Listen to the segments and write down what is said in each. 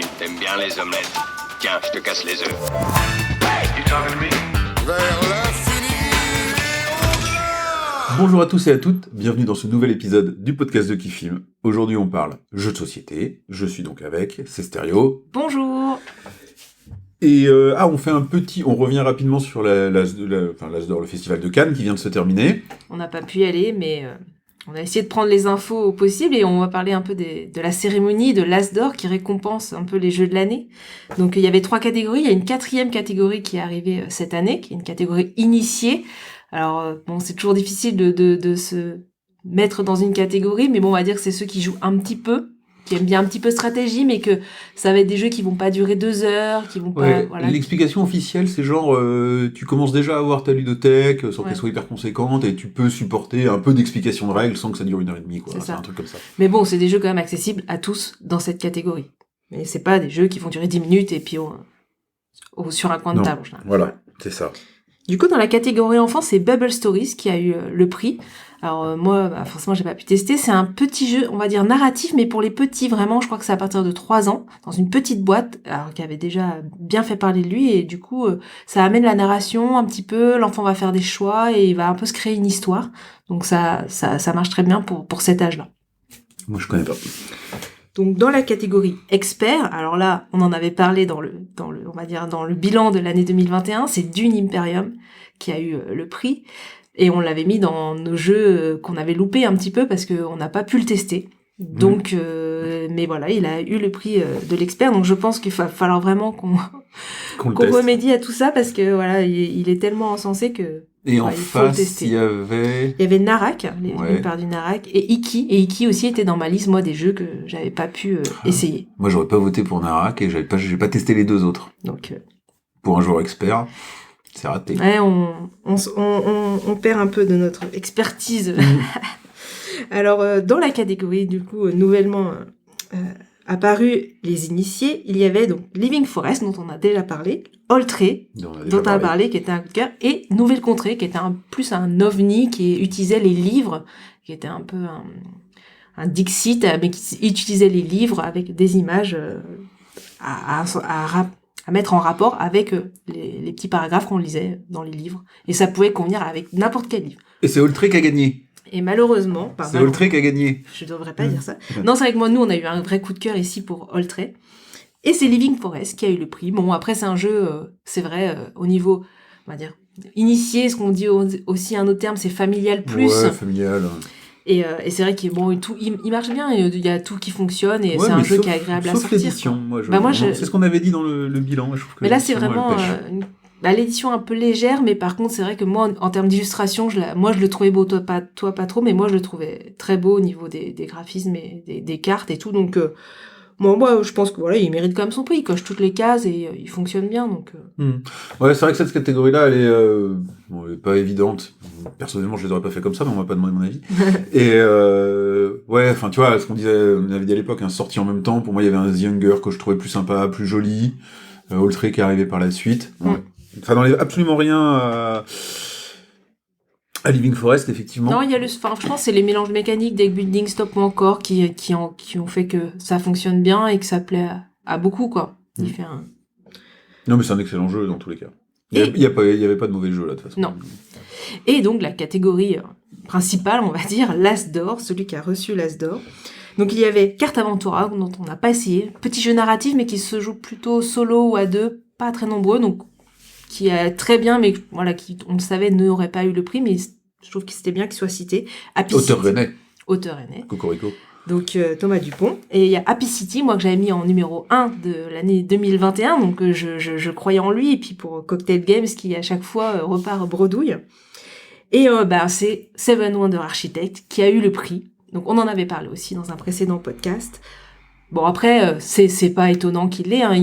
J'imagine, t'aimes bien les omelettes. Tiens, je te casse les œufs. You talking to me? Vers l'infini et au-delà. Bonjour à tous et à toutes, bienvenue dans ce nouvel épisode du podcast de Qui Filme. Aujourd'hui on parle jeux de société, je suis donc avec, c'est Stéréo. Bonjour. Et on revient rapidement sur l'As d'Or, le festival de Cannes qui vient de se terminer. On n'a pas pu y aller, mais on a essayé de prendre les infos au possible et on va parler un peu de la cérémonie de l'As d'Or qui récompense un peu les jeux de l'année. Donc il y avait 3 catégories, il y a une 4e catégorie qui est arrivée cette année, qui est une catégorie initiée. Alors bon, c'est toujours difficile de se mettre dans une catégorie, mais bon, on va dire que c'est ceux qui jouent un petit peu, qui aiment bien un petit peu stratégie, mais que ça va être des jeux qui vont pas durer 2 heures, qui vont pas... Ouais, Voilà. l'explication officielle c'est genre, tu commences déjà à avoir ta ludothèque sans Ouais. qu'elle soit hyper conséquente et tu peux supporter un peu d'explication de règles sans que ça dure 1h30 quoi. C'est C'est ça. un truc comme ça. Mais bon, c'est des jeux quand même accessibles à tous dans cette catégorie. Mais c'est pas des jeux qui vont durer 10 minutes et puis sur un coin de Non. table en général. Voilà, c'est ça. Du coup, dans la catégorie enfant, c'est Bubble Stories qui a eu le prix. Alors moi, forcément, j'ai pas pu tester. C'est un petit jeu, on va dire narratif, mais pour les petits, vraiment, je crois que c'est à partir de 3 ans, dans une petite boîte, alors qui avait déjà bien fait parler de lui, et du coup, ça amène la narration un petit peu, l'enfant va faire des choix, et il va un peu se créer une histoire. Donc ça marche très bien pour cet âge-là. Moi je connais pas. Donc dans la catégorie expert, alors là, on en avait parlé dans le on va dire dans le bilan de l'année 2021, c'est Dune Imperium qui a eu le prix et on l'avait mis dans nos jeux qu'on avait loupé un petit peu parce que on n'a pas pu le tester. Donc mais voilà, il a eu le prix de l'expert, donc je pense qu'il va falloir vraiment qu'on Qu'on le teste. remédie à tout ça parce que voilà, il est tellement encensé que Et en il faut le face, tester. il y avait... Il y avait Narak, Ouais. l'univers du Narak, et Iki aussi était dans ma liste, moi, des jeux que j'avais pas pu essayer. Moi j'aurais pas voté pour Narak et j'ai pas testé les deux autres. Donc, Pour un joueur expert, c'est raté. ouais, on perd un peu de notre expertise. Alors, dans la catégorie, du coup, nouvellement apparu les initiés, il y avait donc Living Forest, dont on a déjà parlé, Oltré, dont dont on a parlé, qui était un coup de cœur, et Nouvelle Contrée, qui était plus un ovni, qui utilisait les livres, qui était un peu un Dixit, mais qui utilisait les livres avec des images à mettre en rapport avec les petits paragraphes qu'on lisait dans les livres. Et ça pouvait convenir avec n'importe quel livre. Et c'est Oltré qui a gagné. Et malheureusement, C'est Oltré qui a gagné. je devrais pas dire ça. Non, c'est vrai que moi, nous, on a eu un vrai coup de cœur ici pour Oltré. Et c'est Living Forest qui a eu le prix. Bon, après, c'est un jeu, c'est vrai, au niveau, on va dire, initié, ce qu'on dit aussi un autre terme, c'est familial plus. Ouais, familial. Et c'est vrai qu'il bon, il marche bien, il y a tout qui fonctionne, et Ouais, c'est un mais jeu sauf- qui est agréable à sauf sortir. l'édition. quoi. Moi, je- c'est ce qu'on avait dit dans le bilan. Je trouve que Mais là, c'est l'édition, vraiment elle pêche. l'édition un peu légère, mais par contre, c'est vrai que moi, en termes d'illustration, moi, je le trouvais beau, toi pas trop, mais moi, je le trouvais très beau au niveau des graphismes et des cartes et tout. Donc, moi, je pense que voilà, il mérite quand même son prix. Il coche toutes les cases et il fonctionne bien. Donc, Ouais, c'est vrai que cette catégorie-là, elle est pas évidente. Personnellement, je les aurais pas fait comme ça, mais on m'a pas demandé mon avis. Et ouais, enfin, tu vois, ce qu'on avait dit à l'époque, sorti en même temps. Pour moi, il y avait un The Younger que je trouvais plus sympa, plus joli. Oltré qui est arrivé par la suite. Mm. Ça n'enlève absolument rien à Living Forest, effectivement. non, il y a je pense, c'est les mélanges mécaniques, deck building, stop ou encore qui ont fait que ça fonctionne bien et que ça plaît à beaucoup, quoi. Il fait un... Non, mais c'est un excellent jeu dans tous les cas. Il Et- y avait pas de mauvais jeu là, de toute façon. Non. Et donc, la catégorie principale, on va dire, l'As d'Or, celui qui a reçu l'As d'Or. Donc, il y avait Carte Aventura, dont on n'a pas essayé. Petit jeu narratif, mais qui se joue plutôt solo ou à deux, pas très nombreux, donc qui est très bien, mais voilà, qui, on le savait, n'aurait pas eu le prix, mais je trouve que c'était bien qu'il soit cité. Happy Auteur City. rennais. Auteur rennais. Cocorico. Donc, Thomas Dupont. Et il y a Happy City, moi, que j'avais mis en numéro 1 de l'année 2021, donc je croyais en lui, et puis pour Cocktail Games, qui à chaque fois repart bredouille. Et c'est Seven Wonder Architect qui a eu le prix. Donc on en avait parlé aussi dans un précédent podcast. Bon après c'est pas étonnant qu'il l'ait. Hein.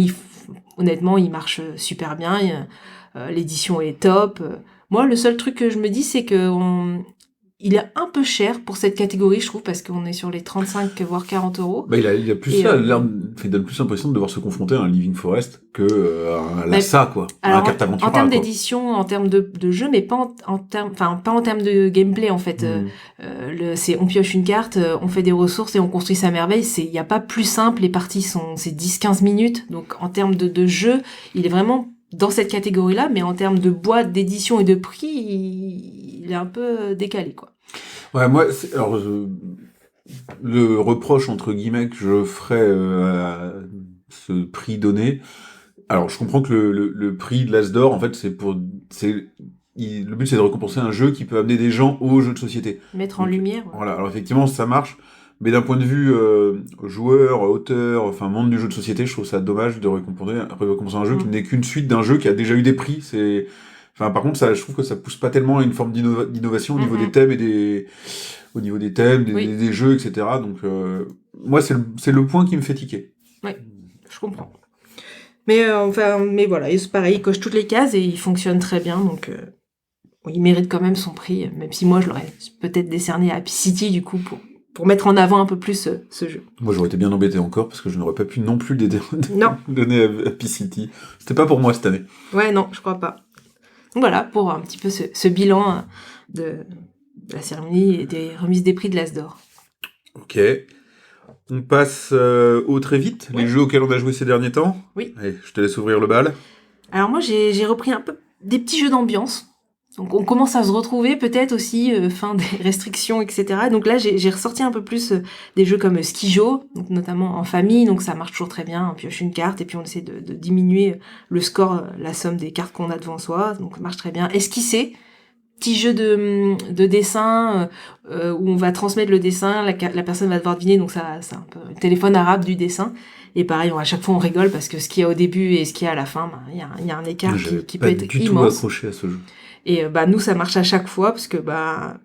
Honnêtement il marche super bien. L'édition est top. Moi le seul truc que je me dis c'est que il est un peu cher pour cette catégorie, je trouve, parce qu'on est sur les 35 voire 40 euros. Bah, il a plus Et, ça, il donne plus l'impression de devoir se confronter à un Living Forest que à un Lhasa, quoi. Alors, un carte aventure. en termes d'édition, en termes de jeu, mais pas en termes, enfin, pas en termes de gameplay, en fait. On pioche une carte, on fait des ressources et on construit sa merveille. Il y a pas plus simple. Les parties c'est 10-15 minutes. Donc, en termes de jeu, il est vraiment dans cette catégorie-là, mais en termes de boîte, d'édition et de prix, il est un peu décalé, quoi. Ouais, moi, le reproche, entre guillemets, que je ferais à ce prix donné, alors je comprends que le prix de l'As d'or, en fait, le but c'est de récompenser un jeu qui peut amener des gens au jeu de société. Mettre en Donc, lumière. Ouais. Voilà, alors effectivement, ça marche, mais d'un point de vue joueur, auteur, enfin monde du jeu de société, je trouve ça dommage de récompenser un jeu qui n'est qu'une suite d'un jeu qui a déjà eu des prix. Par contre, je trouve que ça pousse pas tellement à une forme d'innovation au niveau des thèmes des jeux, etc. Donc, moi, c'est le point qui me fait tiquer. Ouais, je comprends. Mais voilà, c'est pareil, il coche toutes les cases et il fonctionne très bien, donc il mérite quand même son prix, même si moi je l'aurais peut-être décerné à Happy City du coup pour mettre en avant un peu plus ce jeu. Moi j'aurais été bien embêté encore parce que je n'aurais pas pu non plus donner à Happy City. C'était pas pour moi cette année. Ouais, non, je crois pas. Donc voilà, pour un petit peu ce bilan de la cérémonie et des remises des prix de l'As d'or. Ok. On passe au très vite, les jeux auxquels on a joué ces derniers temps. Oui. Allez, je te laisse ouvrir le bal. Alors moi, j'ai repris un peu des petits jeux d'ambiance. Donc on commence à se retrouver peut-être aussi fin des restrictions, etc. Donc là, j'ai ressorti un peu plus des jeux comme Skijo, donc notamment en famille. Donc ça marche toujours très bien. On pioche une carte et puis on essaie de diminuer le score, la somme des cartes qu'on a devant soi. Donc ça marche très bien. Esquisser. Petit jeu de dessin où on va transmettre le dessin, la personne va devoir deviner, donc ça c'est un peu un téléphone arabe du dessin. Et pareil, à chaque fois on rigole parce que ce qu'il y a au début et ce qu'il y a à la fin, il y a un écart qui peut être immense. J'avais pas du tout accroché à ce jeu. Et nous ça marche à chaque fois parce que à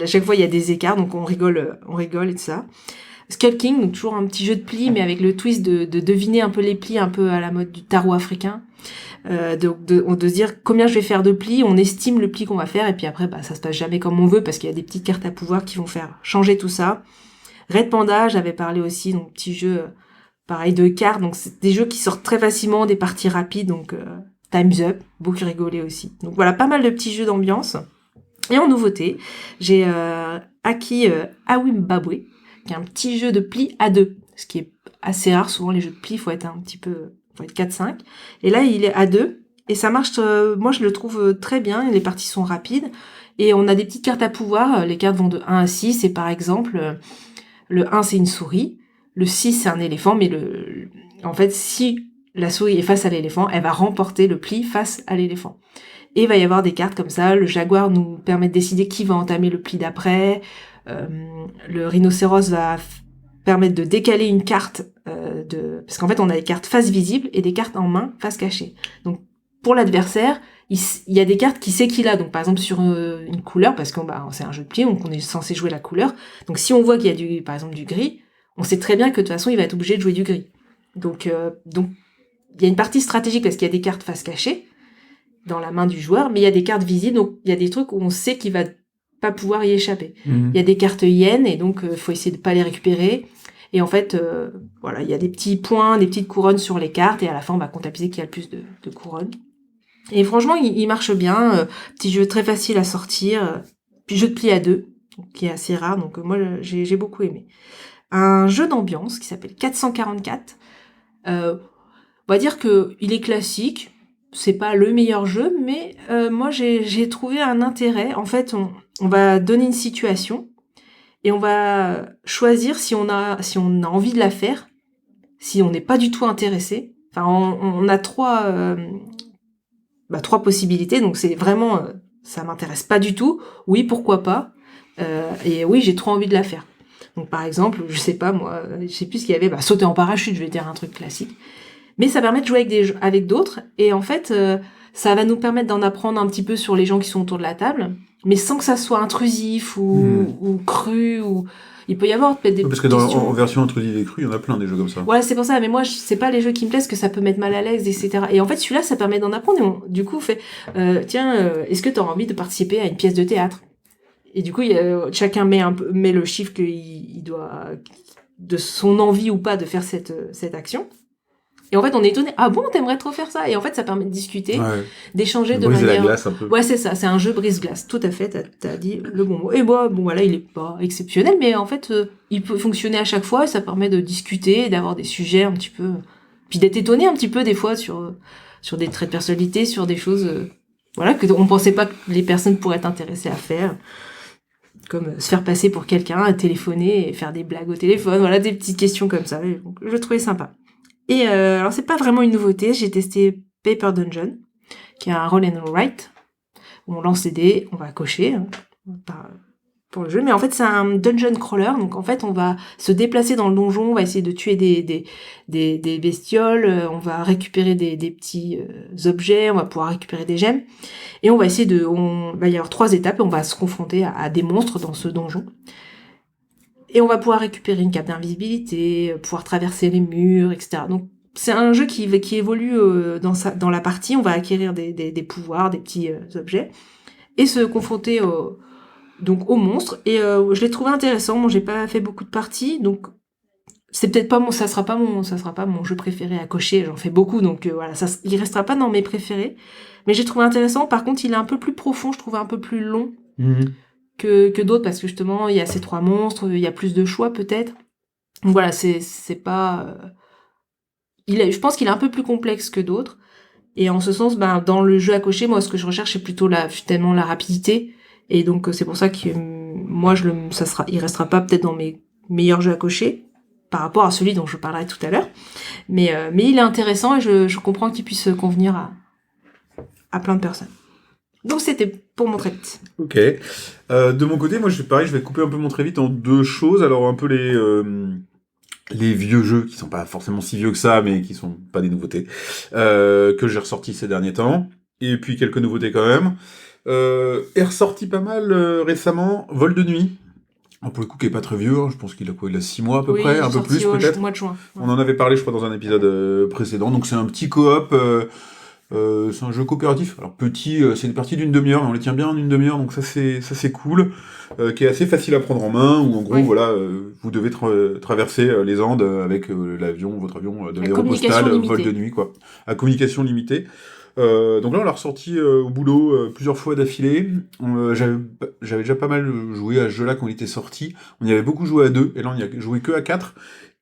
chaque fois il y a des écarts, donc on rigole et tout ça. Skull King, donc toujours un petit jeu de plis, mais avec le twist de deviner un peu les plis, un peu à la mode du tarot africain. De se dire combien je vais faire de plis, on estime le pli qu'on va faire, et puis après, ça se passe jamais comme on veut, parce qu'il y a des petites cartes à pouvoir qui vont faire changer tout ça. Red Panda, j'avais parlé aussi, donc petit jeu, pareil, de cartes, donc c'est des jeux qui sortent très facilement, des parties rapides, donc Time's Up, beaucoup rigolé aussi. Donc voilà, pas mal de petits jeux d'ambiance. Et en nouveauté, j'ai acquis Awimbabwe, qui est un petit jeu de plis à deux, ce qui est assez rare. Souvent les jeux de plis, faut être 4-5. Et là, il est à 2. Et ça marche, moi je le trouve très bien. Les parties sont rapides. Et on a des petites cartes à pouvoir. Les cartes vont de 1 à 6. Et par exemple, le 1 c'est une souris. Le 6 c'est un éléphant. Mais en fait, si la souris est face à l'éléphant, elle va remporter le pli face à l'éléphant. Et il va y avoir des cartes comme ça. Le jaguar nous permet de décider qui va entamer le pli d'après. Le rhinocéros va permettre de décaler une carte parce qu'en fait on a des cartes face visible et des cartes en main face cachée. Donc pour l'adversaire, il y a des cartes qui sait qu'il a. Donc par exemple sur une couleur, parce que c'est un jeu de pli, donc on est censé jouer la couleur. Donc si on voit qu'il y a par exemple du gris, on sait très bien que de toute façon il va être obligé de jouer du gris. Donc il y a une partie stratégique parce qu'il y a des cartes face cachée dans la main du joueur, mais il y a des cartes visibles, donc il y a des trucs où on sait qu'il va pas pouvoir y échapper. Il y a des cartes yen et donc faut essayer de pas les récupérer. Et en fait, il y a des petits points, des petites couronnes sur les cartes et à la fin on va comptabiliser qui a le plus de couronnes. Et franchement, il marche bien. Petit jeu très facile à sortir. Puis jeu de pli à 2, qui est assez rare. Donc moi, j'ai beaucoup aimé. Un jeu d'ambiance qui s'appelle 444. On va dire que il est classique. C'est pas le meilleur jeu, mais moi j'ai trouvé un intérêt. En fait, on va donner une situation et on va choisir si on a envie de la faire, si on n'est pas du tout intéressé. Enfin, on a trois possibilités. Donc c'est vraiment ça m'intéresse pas du tout. Oui, pourquoi pas. Et oui, j'ai trop envie de la faire. Donc par exemple, je sais pas moi, je sais plus ce qu'il y avait, sauter en parachute, je vais dire un truc classique. Mais ça permet de jouer avec d'autres, et en fait, ça va nous permettre d'en apprendre un petit peu sur les gens qui sont autour de la table, mais sans que ça soit intrusif ou cru, ou il peut y avoir peut-être des parce que en version intrusif et cru, il y en a plein des jeux comme ça. Ouais, c'est pour ça, mais moi, c'est pas les jeux qui me plaisent, que ça peut mettre mal à l'aise, etc. Et en fait, celui-là, ça permet d'en apprendre, et du coup, on fait, est-ce que tu as envie de participer à une pièce de théâtre? Et du coup, chacun met le chiffre qu'il doit, de son envie ou pas de faire cette action. Et en fait, on est étonné. Ah bon, t'aimerais trop faire ça? Et en fait, ça permet de discuter, d'échanger de Briser manière. la glace un peu. Ouais, c'est ça. C'est un jeu brise-glace. Tout à fait. T'as dit le bon mot. Et moi, bon, voilà, il est pas exceptionnel, mais en fait, il peut fonctionner à chaque fois. Et ça permet de discuter, d'avoir des sujets un petit peu, puis d'être étonné un petit peu des fois sur des traits de personnalité, sur des choses, voilà, que on pensait pas que les personnes pourraient être intéressées à faire. Comme se faire passer pour quelqu'un, téléphoner et faire des blagues au téléphone. Voilà, des petites questions comme ça. Et donc, je trouvais sympa. Et alors c'est pas vraiment une nouveauté, j'ai testé Paper Dungeon, qui est un roll and write, où on lance des dés, on va cocher pour le jeu, mais en fait c'est un dungeon crawler, donc en fait on va se déplacer dans le donjon, on va essayer de tuer des bestioles, on va récupérer des petits objets, on va pouvoir récupérer des gemmes, et on va essayer va y avoir 3 étapes, et on va se confronter à des monstres dans ce donjon. Et on va pouvoir récupérer une cape d'invisibilité, pouvoir traverser les murs, etc. Donc c'est un jeu qui évolue dans la partie. On va acquérir des pouvoirs, des petits objets, et se confronter donc aux monstres. Et je l'ai trouvé intéressant. Moi, j'ai pas fait beaucoup de parties, donc c'est peut-être pas ça sera pas mon jeu préféré à cocher. J'en fais beaucoup, donc voilà, il restera pas dans mes préférés. Mais j'ai trouvé intéressant. Par contre, il est un peu plus profond. Je trouve un peu plus long. Que d'autres, parce que justement il y a ces 3 monstres, il y a plus de choix peut-être. Donc voilà, c'est pas je pense qu'il est un peu plus complexe que d'autres, et en ce sens, dans le jeu à cocher, moi ce que je recherche c'est plutôt finalement la rapidité, et donc c'est pour ça que moi il restera pas peut-être dans mes meilleurs jeux à cocher par rapport à celui dont je parlerai tout à l'heure, mais il est intéressant, et je comprends qu'il puisse convenir à plein de personnes. Donc c'était pour mon très vite. Ok. De mon côté, moi je vais couper un peu mon très vite en 2 choses. Alors un peu les vieux jeux qui sont pas forcément si vieux que ça, mais qui sont pas des nouveautés, que j'ai ressortis ces derniers temps. Et puis quelques nouveautés quand même. Est ressorti pas mal récemment, Vol de nuit. Alors, pour le coup, qui est pas très vieux, hein, je pense qu'il a 6 mois à peu près, un peu plus peut-être. Au mois de juin. Ouais. On en avait parlé, je crois, dans un épisode précédent. Donc c'est un petit coop. C'est un jeu coopératif. Alors petit, c'est une partie d'une demi-heure, mais on les tient bien en une demi-heure, donc ça c'est cool. Qui est assez facile à prendre en main, où en gros voilà, vous devez traverser les Andes avec votre avion de l'Aéropostale, vol de nuit quoi, à communication limitée. Donc là on l'a ressorti au boulot plusieurs fois d'affilée. J'avais déjà pas mal joué à ce jeu-là quand il était sorti. On y avait beaucoup joué à 2, et là on y a joué que à 4.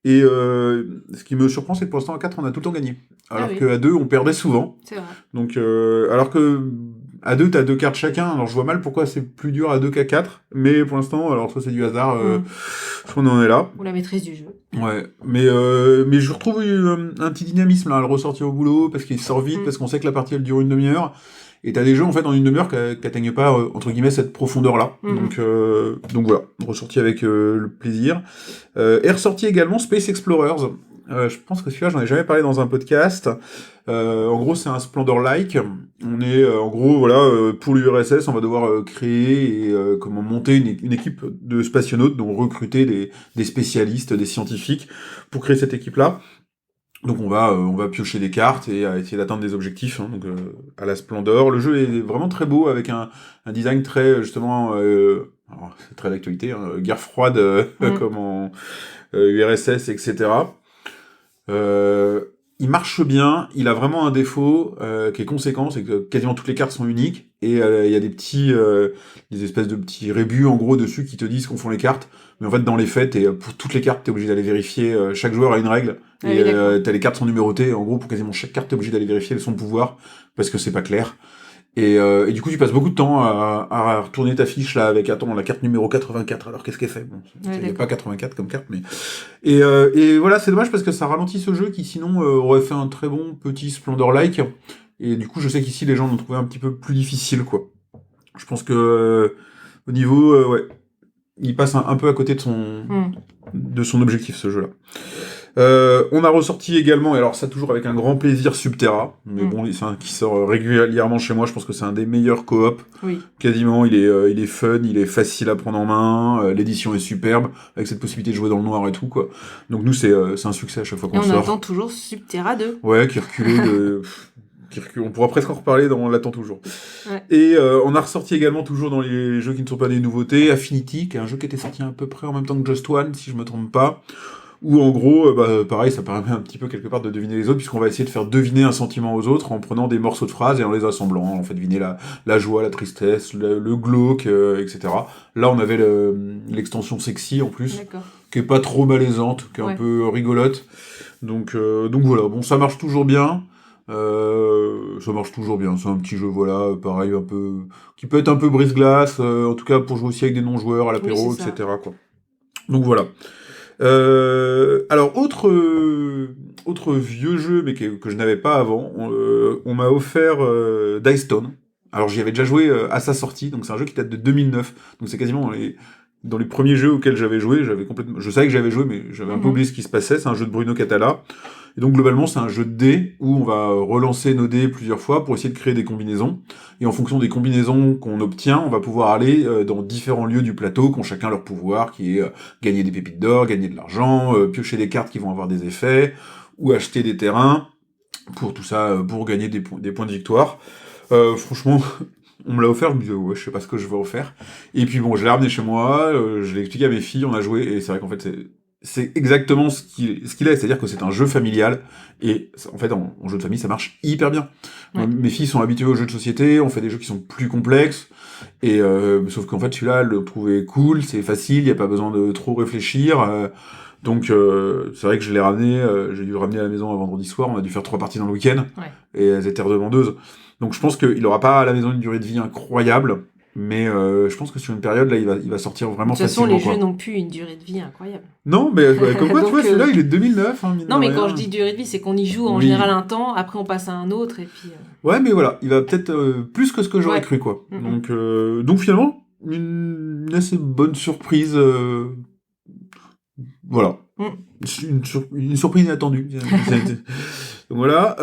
Et ce qui me surprend, c'est que pour l'instant, à 4, on a tout le temps gagné. Alors qu'à 2, on perdait souvent. C'est vrai. Donc, alors que à 2, t'as 2 cartes chacun. Alors, je vois mal pourquoi c'est plus dur à 2 qu'à 4. Mais pour l'instant, alors soit c'est du hasard, soit on en est là. Ou la maîtrise du jeu. Ouais. Mais je retrouve un petit dynamisme là, à le ressortir au boulot, parce qu'il sort vite, parce qu'on sait que la partie, elle dure une demi-heure. Et t'as des jeux, en fait, en une demi-heure qui n'atteignent pas, entre guillemets, cette profondeur-là. Donc voilà, ressorti avec le plaisir. Est ressorti également Space Explorers. Je pense que celui-là, j'en ai jamais parlé dans un podcast. En gros, c'est un Splendor-like. On est, en gros, voilà, pour l'URSS, on va devoir créer et monter une équipe de spationautes, donc recruter des spécialistes, des scientifiques, pour créer cette équipe-là. Donc on va piocher des cartes et essayer d'atteindre des objectifs, hein, donc à la Splendor. Le jeu est vraiment très beau, avec un design très justement, alors, c'est très d'actualité, hein, guerre froide comme en URSS, etc. Il marche bien, il a vraiment un défaut qui est conséquent, c'est que quasiment toutes les cartes sont uniques, et il y a des espèces de petits rébus en gros dessus qui te disent qu'on font les cartes, mais en fait dans les faits, pour toutes les cartes t'es obligé d'aller vérifier, chaque joueur a une règle, et les cartes sont numérotées, et en gros pour quasiment chaque carte t'es obligé d'aller vérifier son pouvoir, parce que c'est pas clair. Et du coup, tu passes beaucoup de temps à retourner ta fiche là avec la carte numéro 84. Alors qu'est-ce qu'elle fait? Bon, il n'y a pas 84 comme carte, mais et voilà, c'est dommage parce que ça ralentit ce jeu qui sinon aurait fait un très bon petit Splendor-like. Et du coup, je sais qu'ici les gens l'ont trouvé un petit peu plus difficile, quoi. Je pense que au niveau, ouais, il passe un peu à côté de son objectif, ce jeu-là. On a ressorti également, et alors ça toujours avec un grand plaisir, Subterra, mais bon, c'est un qui sort régulièrement chez moi. Je pense que c'est un des meilleurs coop. Oui. Quasiment, il est fun, il est facile à prendre en main, l'édition est superbe, avec cette possibilité de jouer dans le noir et tout, quoi. Donc nous, c'est un succès à chaque fois qu'on sort. sort. Et on attend toujours Subterra 2. Ouais, qui est reculé On pourra presque en reparler dans L'attend toujours. Ouais. Et on a ressorti également, toujours dans les jeux qui ne sont pas des nouveautés, Affinity, qui est un jeu qui était sorti à peu près en même temps que Just One, si je me trompe pas. Où en gros, pareil, ça permet un petit peu quelque part de deviner les autres, puisqu'on va essayer de faire deviner un sentiment aux autres en prenant des morceaux de phrases et en les assemblant. On fait deviner la joie, la tristesse, le glauque, etc. Là, on avait l'extension sexy en plus, D'accord. qui est pas trop malaisante, qui est un peu rigolote. Donc voilà, bon, ça marche toujours bien. C'est un petit jeu, voilà, pareil, un peu, qui peut être un peu brise-glace, en tout cas pour jouer aussi avec des non-joueurs à l'apéro, Oui, c'est ça. etc., quoi. Donc voilà. Alors, autre vieux jeu, mais que je n'avais pas avant, on m'a offert Dice Town. Alors, j'y avais déjà joué à sa sortie, donc c'est un jeu qui date de 2009, donc c'est quasiment dans les premiers jeux auxquels j'avais joué. Je savais que j'avais joué, mais j'avais un peu oublié ce qui se passait. C'est un jeu de Bruno Catala. Et donc, globalement, c'est un jeu de dés où on va relancer nos dés plusieurs fois pour essayer de créer des combinaisons. Et en fonction des combinaisons qu'on obtient, on va pouvoir aller dans différents lieux du plateau qui ont chacun leur pouvoir, qui est gagner des pépites d'or, gagner de l'argent, piocher des cartes qui vont avoir des effets, ou acheter des terrains, pour tout ça, pour gagner des points de victoire. Franchement, on me l'a offert, je me disais, ouais, je sais pas ce que je vais en faire. Et puis bon, je l'ai ramené chez moi, je l'ai expliqué à mes filles, on a joué, et c'est vrai qu'en fait, c'est exactement ce qu'il est, c'est-à-dire que c'est un jeu familial, et en fait, en jeu de famille, ça marche hyper bien. Ouais. Mes filles sont habituées aux jeux de société, on fait des jeux qui sont plus complexes, et sauf qu'en fait, celui-là, le trouver cool, c'est facile, il n'y a pas besoin de trop réfléchir, donc c'est vrai que je l'ai ramené, j'ai dû le ramener à la maison un vendredi soir, on a dû faire 3 parties dans le week-end, et elles étaient redemandeuses. Donc je pense qu'il n'aura pas à la maison une durée de vie incroyable, mais je pense que sur une période, là, il va sortir vraiment facilement. De toute façon, les quoi. jeux n'ont plus une durée de vie incroyable. Non, mais comme quoi, tu Donc, vois, celui-là, il est de 2009. Hein, mine Non, de mais rien. quand je dis durée de vie, c'est qu'on y joue en Oui. général un temps, après on passe à un autre, et puis... Ouais, mais voilà, il va peut-être plus que ce que j'aurais Ouais. cru, quoi. Mhm. Donc finalement, une assez bonne surprise. Voilà. Une surprise inattendue. Donc voilà.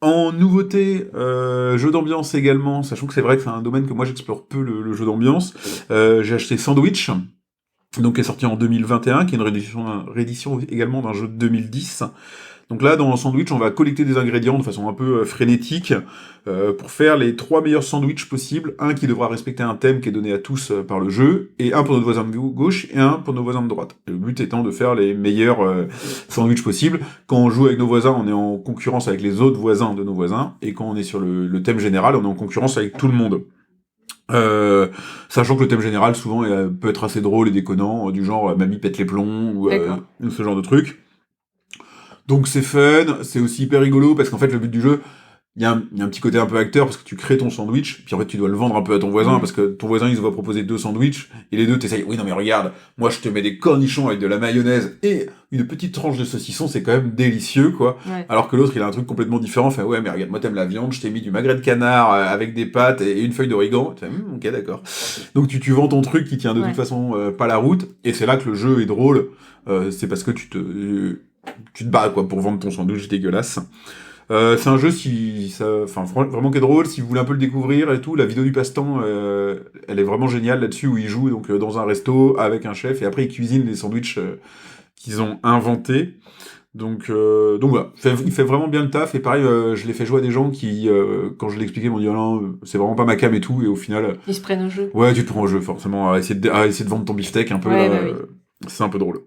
En nouveauté, jeu d'ambiance également, sachant que c'est vrai que c'est un domaine que moi j'explore peu, le jeu d'ambiance. J'ai acheté Sandwich, donc qui est sorti en 2021, qui est une réédition également d'un jeu de 2010. Donc là, dans Sandwich, on va collecter des ingrédients de façon un peu frénétique pour faire les 3 meilleurs sandwichs possibles. Un qui devra respecter un thème qui est donné à tous par le jeu, et un pour notre voisin de gauche et un pour nos voisins de droite. Et le but étant de faire les meilleurs sandwichs possibles. Quand on joue avec nos voisins, on est en concurrence avec les autres voisins de nos voisins, et quand on est sur le thème général, on est en concurrence avec tout le monde. Sachant que le thème général souvent peut être assez drôle et déconnant, du genre mamie pète les plombs ou ce genre de truc. Donc c'est fun, c'est aussi hyper rigolo parce qu'en fait le but du jeu, il y a un petit côté un peu acteur parce que tu crées ton sandwich, puis en fait tu dois le vendre un peu à ton voisin parce que ton voisin il se va proposer 2 sandwichs et les deux t'essayes, oui non mais regarde, moi je te mets des cornichons avec de la mayonnaise et une petite tranche de saucisson, c'est quand même délicieux quoi. Ouais. Alors que l'autre il a un truc complètement différent, fait ouais mais regarde, moi t'aimes la viande, je t'ai mis du magret de canard avec des pâtes et une feuille d'origan, tu fais ok d'accord. Donc tu vends ton truc qui tient de toute façon pas la route, et c'est là que le jeu est drôle, c'est parce que tu te bats quoi pour vendre ton sandwich dégueulasse. C'est un jeu vraiment qui est drôle, si vous voulez un peu le découvrir et tout. La vidéo du passe-temps, elle est vraiment géniale là-dessus, où ils jouent donc dans un resto avec un chef et après ils cuisinent les sandwichs qu'ils ont inventés. Donc voilà, il fait vraiment bien le taf, et pareil, je l'ai fait jouer à des gens qui, quand je l'ai expliqué, m'ont dit oh non, c'est vraiment pas ma cam et tout, et au final, Ils se prennent au jeu. ouais, tu te prends au jeu forcément, à essayer de vendre ton beefsteak un peu, Ouais, là, oui. c'est un peu drôle.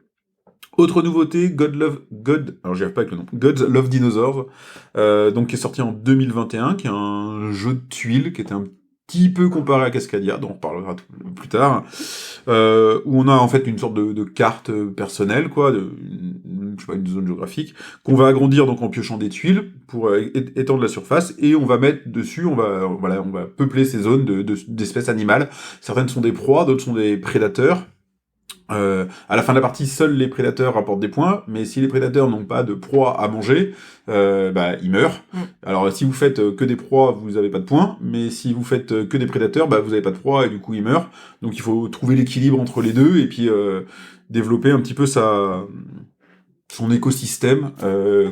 Autre nouveauté, alors j'y arrive pas avec le nom, Gods Love Dinosaurs, donc qui est sorti en 2021, qui est un jeu de tuiles qui était un petit peu comparé à Cascadia, dont on reparlera plus tard, où on a en fait une sorte de carte personnelle, quoi, une zone géographique, qu'on va agrandir donc en piochant des tuiles pour étendre la surface, et on va mettre dessus, on va peupler ces zones d'espèces animales. Certaines sont des proies, d'autres sont des prédateurs. À la fin de la partie, seuls les prédateurs rapportent des points, mais si les prédateurs n'ont pas de proie à manger, ils meurent. Alors si vous faites que des proies, vous n'avez pas de points, mais si vous faites que des prédateurs, vous n'avez pas de proie et du coup ils meurent. Donc il faut trouver l'équilibre entre les deux et puis développer un petit peu son écosystème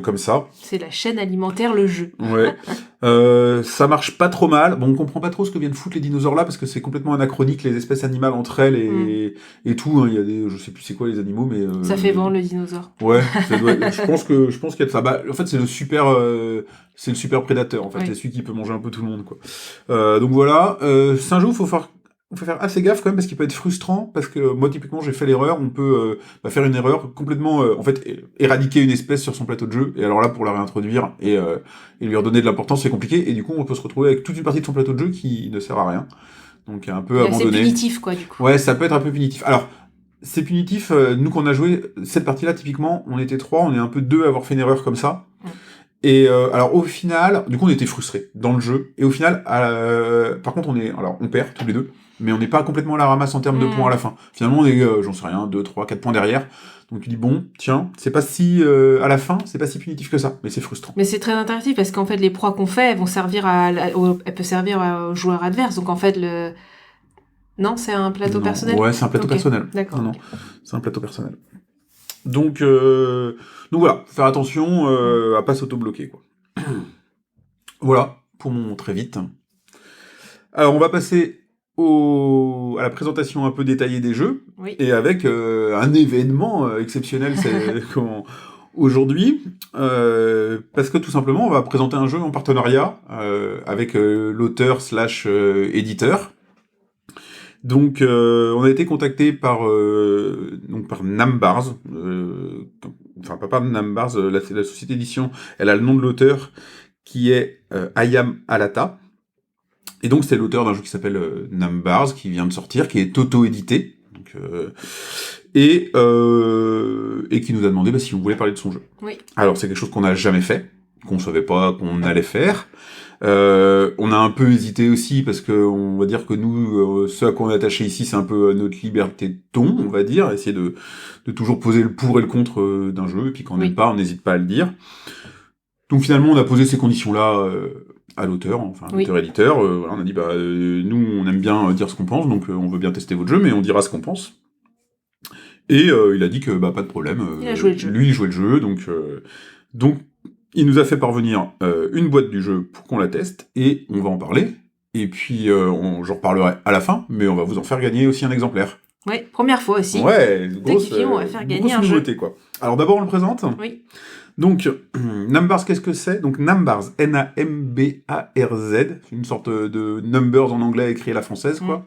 comme ça. C'est la chaîne alimentaire, le jeu. Ouais. Ça marche pas trop mal. Bon, on comprend pas trop ce que viennent foutre les dinosaures là, parce que c'est complètement anachronique, les espèces animales entre elles et tout. Hein. Il y a des, je sais plus c'est quoi les animaux, mais Ça fait vendre le dinosaure. ouais, je pense qu'il y a de ça. Bah, en fait, c'est le super prédateur. En fait, Oui. c'est celui qui peut manger un peu tout le monde, quoi. Donc voilà. C'est un jeu où faut faire assez gaffe quand même parce qu'il peut être frustrant parce que moi typiquement j'ai fait l'erreur, on peut faire une erreur complètement en fait éradiquer une espèce sur son plateau de jeu et alors là pour la réintroduire et lui redonner de l'importance c'est compliqué et du coup on peut se retrouver avec toute une partie de son plateau de jeu qui ne sert à rien, donc un peu C'est abandonné. punitif, quoi, du coup. Ouais, ça peut être un peu punitif. Alors c'est punitif, nous qu'on a joué cette partie-là typiquement, on était 3, on est un peu 2 à avoir fait une erreur comme ça. Et alors au final, du coup on était frustrés dans le jeu et au final, par contre on perd tous les deux. Mais on n'est pas complètement à la ramasse en termes de points à la fin. Finalement, on est, j'en sais rien, 2, 3, 4 points derrière. Donc tu dis, bon, tiens, c'est pas si, à la fin, c'est pas si punitif que ça, mais c'est frustrant. Mais c'est très interactif parce qu'en fait, les proies qu'on fait, elles vont servir elles peuvent servir aux joueurs adverses. Donc en fait, non, c'est un plateau Non, personnel. ouais, c'est un plateau Ok. personnel. D'accord. Non, c'est un plateau personnel. Donc voilà, faut faire attention à pas s'auto-bloquer, quoi. Voilà, pour mon très vite. Alors on va passer à la présentation un peu détaillée des jeux, Oui. et avec un événement exceptionnel aujourd'hui, parce que tout simplement, on va présenter un jeu en partenariat avec l'auteur/éditeur. Donc, on a été contacté par Nambars, enfin pas par Nambars, la société d'édition, elle a le nom de l'auteur qui est Ayam Alata. Et donc c'est l'auteur d'un jeu qui s'appelle Nambars, qui vient de sortir, qui est auto-édité, donc, et qui nous a demandé si on voulait parler de son jeu. Oui. Alors c'est quelque chose qu'on n'a jamais fait, qu'on savait pas qu'on allait faire. On a un peu hésité aussi parce que on va dire que nous, ce à quoi on est attaché ici, c'est un peu notre liberté de ton, on va dire, essayer de toujours poser le pour et le contre d'un jeu, et puis quand on n'aime pas, on n'hésite pas à le dire. Donc finalement, on a posé ces conditions-là à l'auteur, enfin l'auteur-éditeur. Voilà, on a dit, nous, on aime bien dire ce qu'on pense, donc on veut bien tester votre jeu, mais on dira ce qu'on pense. Et il a dit que pas de problème. Il a joué le jeu. Lui, il jouait le jeu, donc il nous a fait parvenir une boîte du jeu pour qu'on la teste, et on va en parler. Et puis, j'en reparlerai à la fin, mais on va vous en faire gagner aussi un exemplaire. Oui, première fois aussi. Ouais, on va faire gagner un nouveauté, jeu. quoi. Alors d'abord, on le présente. Oui. Donc, Nambars, qu'est-ce que c'est? Donc, Nambars, N-A-M-B-A-R-Z, c'est une sorte de numbers en anglais écrit à la française, quoi.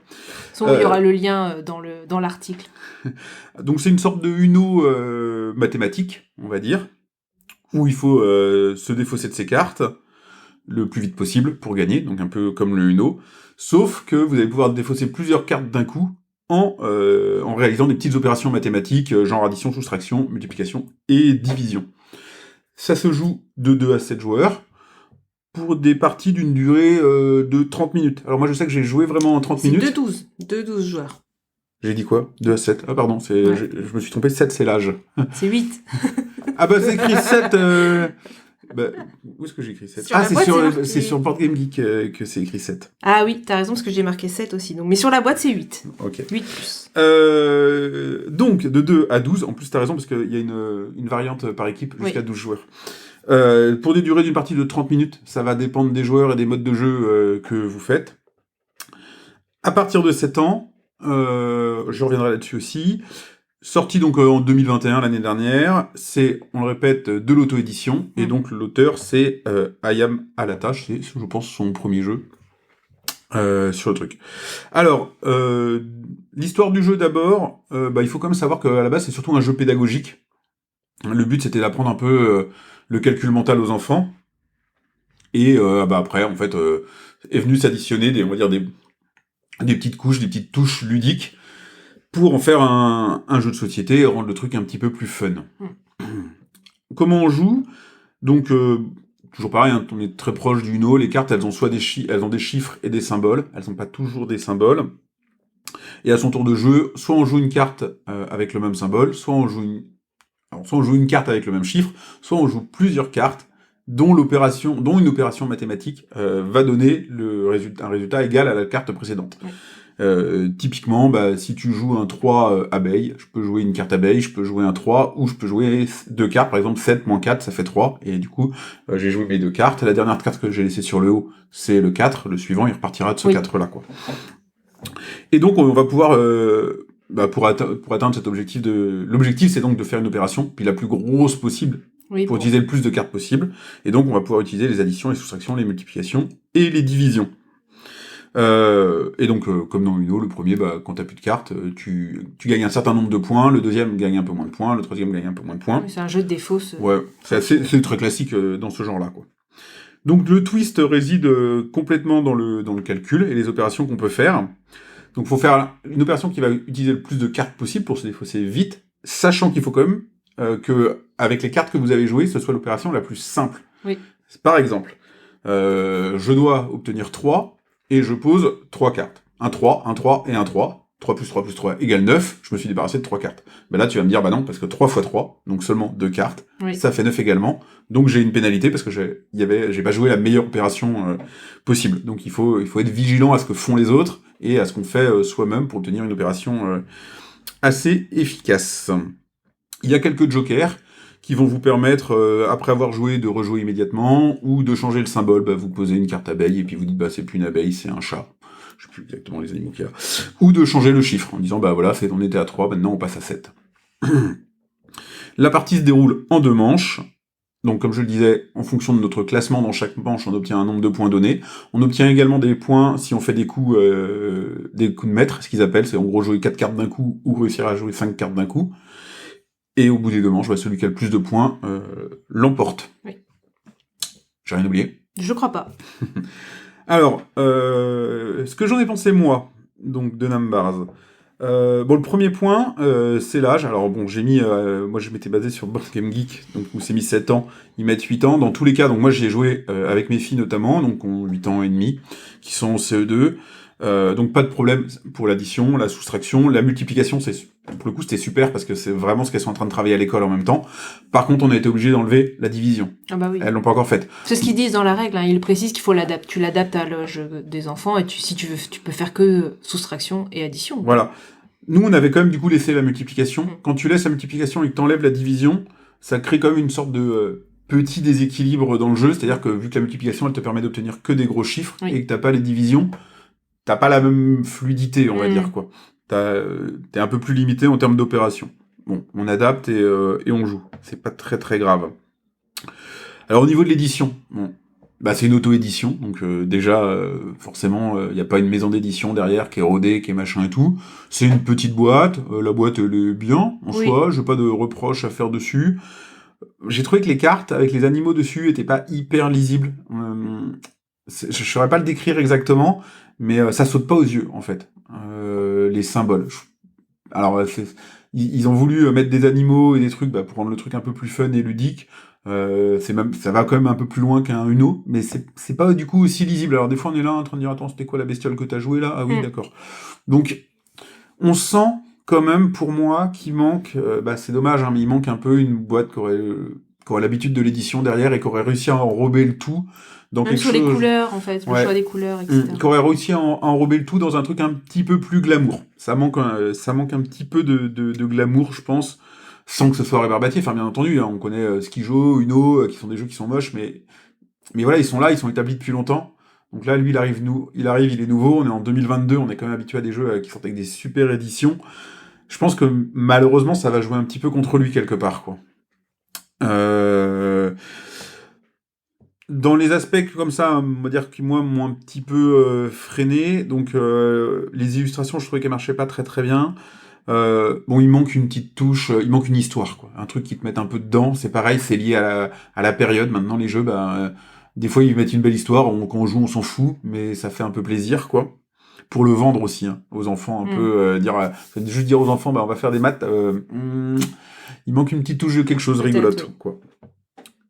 Il y aura le lien dans l'article. Donc, c'est une sorte de Uno mathématique, on va dire, où il faut se défausser de ses cartes le plus vite possible pour gagner, donc un peu comme le Uno, sauf que vous allez pouvoir défausser plusieurs cartes d'un coup en réalisant des petites opérations mathématiques, genre addition, soustraction, multiplication et division. Ça se joue de 2 à 7 joueurs pour des parties d'une durée de 30 minutes. Alors moi je sais que j'ai joué vraiment en 30 minutes. C'est 2-12 joueurs. J'ai dit quoi? 2 à 7. Ah pardon, je me suis trompé, 7 c'est l'âge. C'est 8. Ah bah c'est écrit 7... où est-ce que j'ai écrit 7? Sur la boîte, c'est sur Board Game Geek que c'est écrit 7. Ah oui, t'as raison, parce que j'ai marqué 7 aussi. Donc. Mais sur la boîte, c'est 8. Ok. 8 plus. Donc, de 2 à 12, en plus t'as raison, parce qu'il y a une variante par équipe jusqu'à 12 joueurs. Pour des durées d'une partie de 30 minutes, ça va dépendre des joueurs et des modes de jeu que vous faites. À partir de 7 ans, je reviendrai là-dessus aussi, sorti donc en 2021, l'année dernière, c'est, on le répète, de l'auto-édition, et donc l'auteur c'est Ayam Alata, c'est, je pense, son premier jeu sur le truc. Alors, l'histoire du jeu d'abord, il faut quand même savoir qu'à la base c'est surtout un jeu pédagogique. Le but c'était d'apprendre un peu le calcul mental aux enfants, et après en fait est venu s'additionner on va dire des petites couches, des petites touches ludiques pour en faire un jeu de société et rendre le truc un petit peu plus fun. Comment on joue? Donc toujours pareil, on est très proche du Uno, les cartes elles ont des chiffres et des symboles, elles n'ont pas toujours des symboles. Et à son tour de jeu, soit on joue une carte avec le même symbole, soit on joue une carte avec le même chiffre, soit on joue plusieurs cartes dont une opération mathématique va donner un résultat égal à la carte précédente. Typiquement, si tu joues un 3 abeille, je peux jouer une carte abeille, je peux jouer un 3, ou je peux jouer 2 cartes, par exemple 7 moins 4, ça fait 3, et du coup, j'ai joué mes 2 cartes. La dernière carte que j'ai laissée sur le haut, c'est le 4, le suivant, il repartira de ce 4-là, quoi. Et donc, on va pouvoir, pour atteindre cet objectif l'objectif, c'est donc de faire une opération, puis la plus grosse possible, pour utiliser le plus de cartes possible, et donc on va pouvoir utiliser les additions, les soustractions, les multiplications, et les divisions. Et donc, comme dans Uno, le premier, quand t'as plus de cartes, tu gagnes un certain nombre de points, le deuxième gagne un peu moins de points, le troisième gagne un peu moins de points. Oui, c'est un jeu de défauts. Ouais, c'est très classique dans ce genre-là, quoi. Donc le twist réside complètement dans le calcul et les opérations qu'on peut faire. Donc faut faire une opération qui va utiliser le plus de cartes possible pour se défausser vite, sachant qu'il faut quand même que avec les cartes que vous avez jouées, ce soit l'opération la plus simple. Oui. Par exemple, je dois obtenir 3, et je pose 3 cartes. Un 3 et un 3. 3 plus 3 plus 3 égale 9. Je me suis débarrassé de 3 cartes. Là, tu vas me dire, non, parce que 3 fois 3, donc seulement 2 cartes, ça fait 9 également. Donc j'ai une pénalité parce que j'ai pas joué la meilleure opération possible. Donc il faut être vigilant à ce que font les autres et à ce qu'on fait soi-même pour obtenir une opération assez efficace. Il y a quelques jokers qui vont vous permettre, après avoir joué, de rejouer immédiatement, ou de changer le symbole. Vous posez une carte abeille, et puis vous dites, c'est plus une abeille, c'est un chat. Je sais plus exactement les animaux qu'il y a. Ou de changer le chiffre, en disant, voilà, on était à 3, maintenant on passe à 7. La partie se déroule en 2 manches. Donc, comme je le disais, en fonction de notre classement dans chaque manche, on obtient un nombre de points donné. On obtient également des points si on fait des coups de maître, ce qu'ils appellent, c'est en gros jouer 4 cartes d'un coup, ou réussir à jouer 5 cartes d'un coup. Et au bout des 2 manches, celui qui a le plus de points l'emporte. Oui. J'ai rien oublié? Je crois pas. Alors, ce que j'en ai pensé moi, donc de Numbers. Le premier point, c'est l'âge. Alors j'ai mis, moi je m'étais basé sur Board Game Geek, donc où c'est mis 7 ans, ils mettent 8 ans. Dans tous les cas, donc moi j'y ai joué avec mes filles notamment, donc ont 8 ans et demi, qui sont en CE2. Donc pas de problème pour l'addition, la soustraction, la multiplication, pour le coup c'était super parce que c'est vraiment ce qu'elles sont en train de travailler à l'école en même temps. Par contre, on a été obligé d'enlever la division. Ah bah oui. Elles l'ont pas encore faite. C'est ce qu'ils disent dans la règle, ils précisent qu'il faut tu l'adaptes à l'âge des enfants et si tu veux, tu peux faire que soustraction et addition. Voilà. Nous, on avait quand même du coup laissé la multiplication. Quand tu laisses la multiplication et que t'enlèves la division, ça crée quand même une sorte de petit déséquilibre dans le jeu, c'est-à-dire que vu que la multiplication elle te permet d'obtenir que des gros chiffres et que t'as pas les divisions, t'as pas la même fluidité, on va dire, quoi. T'es un peu plus limité en termes d'opération. Bon, on adapte et on joue. C'est pas très très grave. Alors au niveau de l'édition, c'est une auto-édition, donc déjà, forcément, il n'y a pas une maison d'édition derrière qui est rodée, qui est machin et tout. C'est une petite boîte, la boîte elle est bien en soi, j'ai pas de reproches à faire dessus. J'ai trouvé que les cartes avec les animaux dessus étaient pas hyper lisibles. Je saurais pas le décrire exactement, mais ça saute pas aux yeux en fait. Les symboles. Alors ils ont voulu mettre des animaux et des trucs pour rendre le truc un peu plus fun et ludique. Ça va quand même un peu plus loin qu'un Uno, mais c'est pas du coup aussi lisible. Alors des fois on est là en train de dire attends, c'était quoi la bestiole que t'as joué là? Ah oui, d'accord. Donc on sent quand même pour moi qu'il manque, c'est dommage, mais il manque un peu une boîte qui aurait l'habitude de l'édition derrière et qui aurait réussi à enrober le tout dans même quelque sur chose. les couleurs en fait, le choix des couleurs, etc. Qui aurait réussi à enrober le tout dans un truc un petit peu plus glamour. Ça manque un petit peu de glamour, je pense, sans que ce soit rébarbatif. Enfin, bien entendu, on connaît Skijo, Uno, qui sont des jeux qui sont moches, mais voilà, ils sont là, ils sont établis depuis longtemps. Donc là, lui, il arrive, il est nouveau, on est en 2022, on est quand même habitué à des jeux qui sortent avec des super éditions. Je pense que malheureusement, ça va jouer un petit peu contre lui quelque part, quoi. Dans les aspects comme ça, on va dire que moi m'ont un petit peu freiné. Donc les illustrations, je trouvais qu'elles marchaient pas très très bien. Il manque une petite touche, il manque une histoire, quoi. Un truc qui te mette un peu dedans. C'est pareil, c'est lié à la période. Maintenant, les jeux, des fois ils mettent une belle histoire. Quand on joue, on s'en fout, mais ça fait un peu plaisir, quoi. Pour le vendre aussi, aux enfants, un peu juste dire aux enfants, on va faire des maths. Il manque une petite touche de quelque chose rigolote, quoi.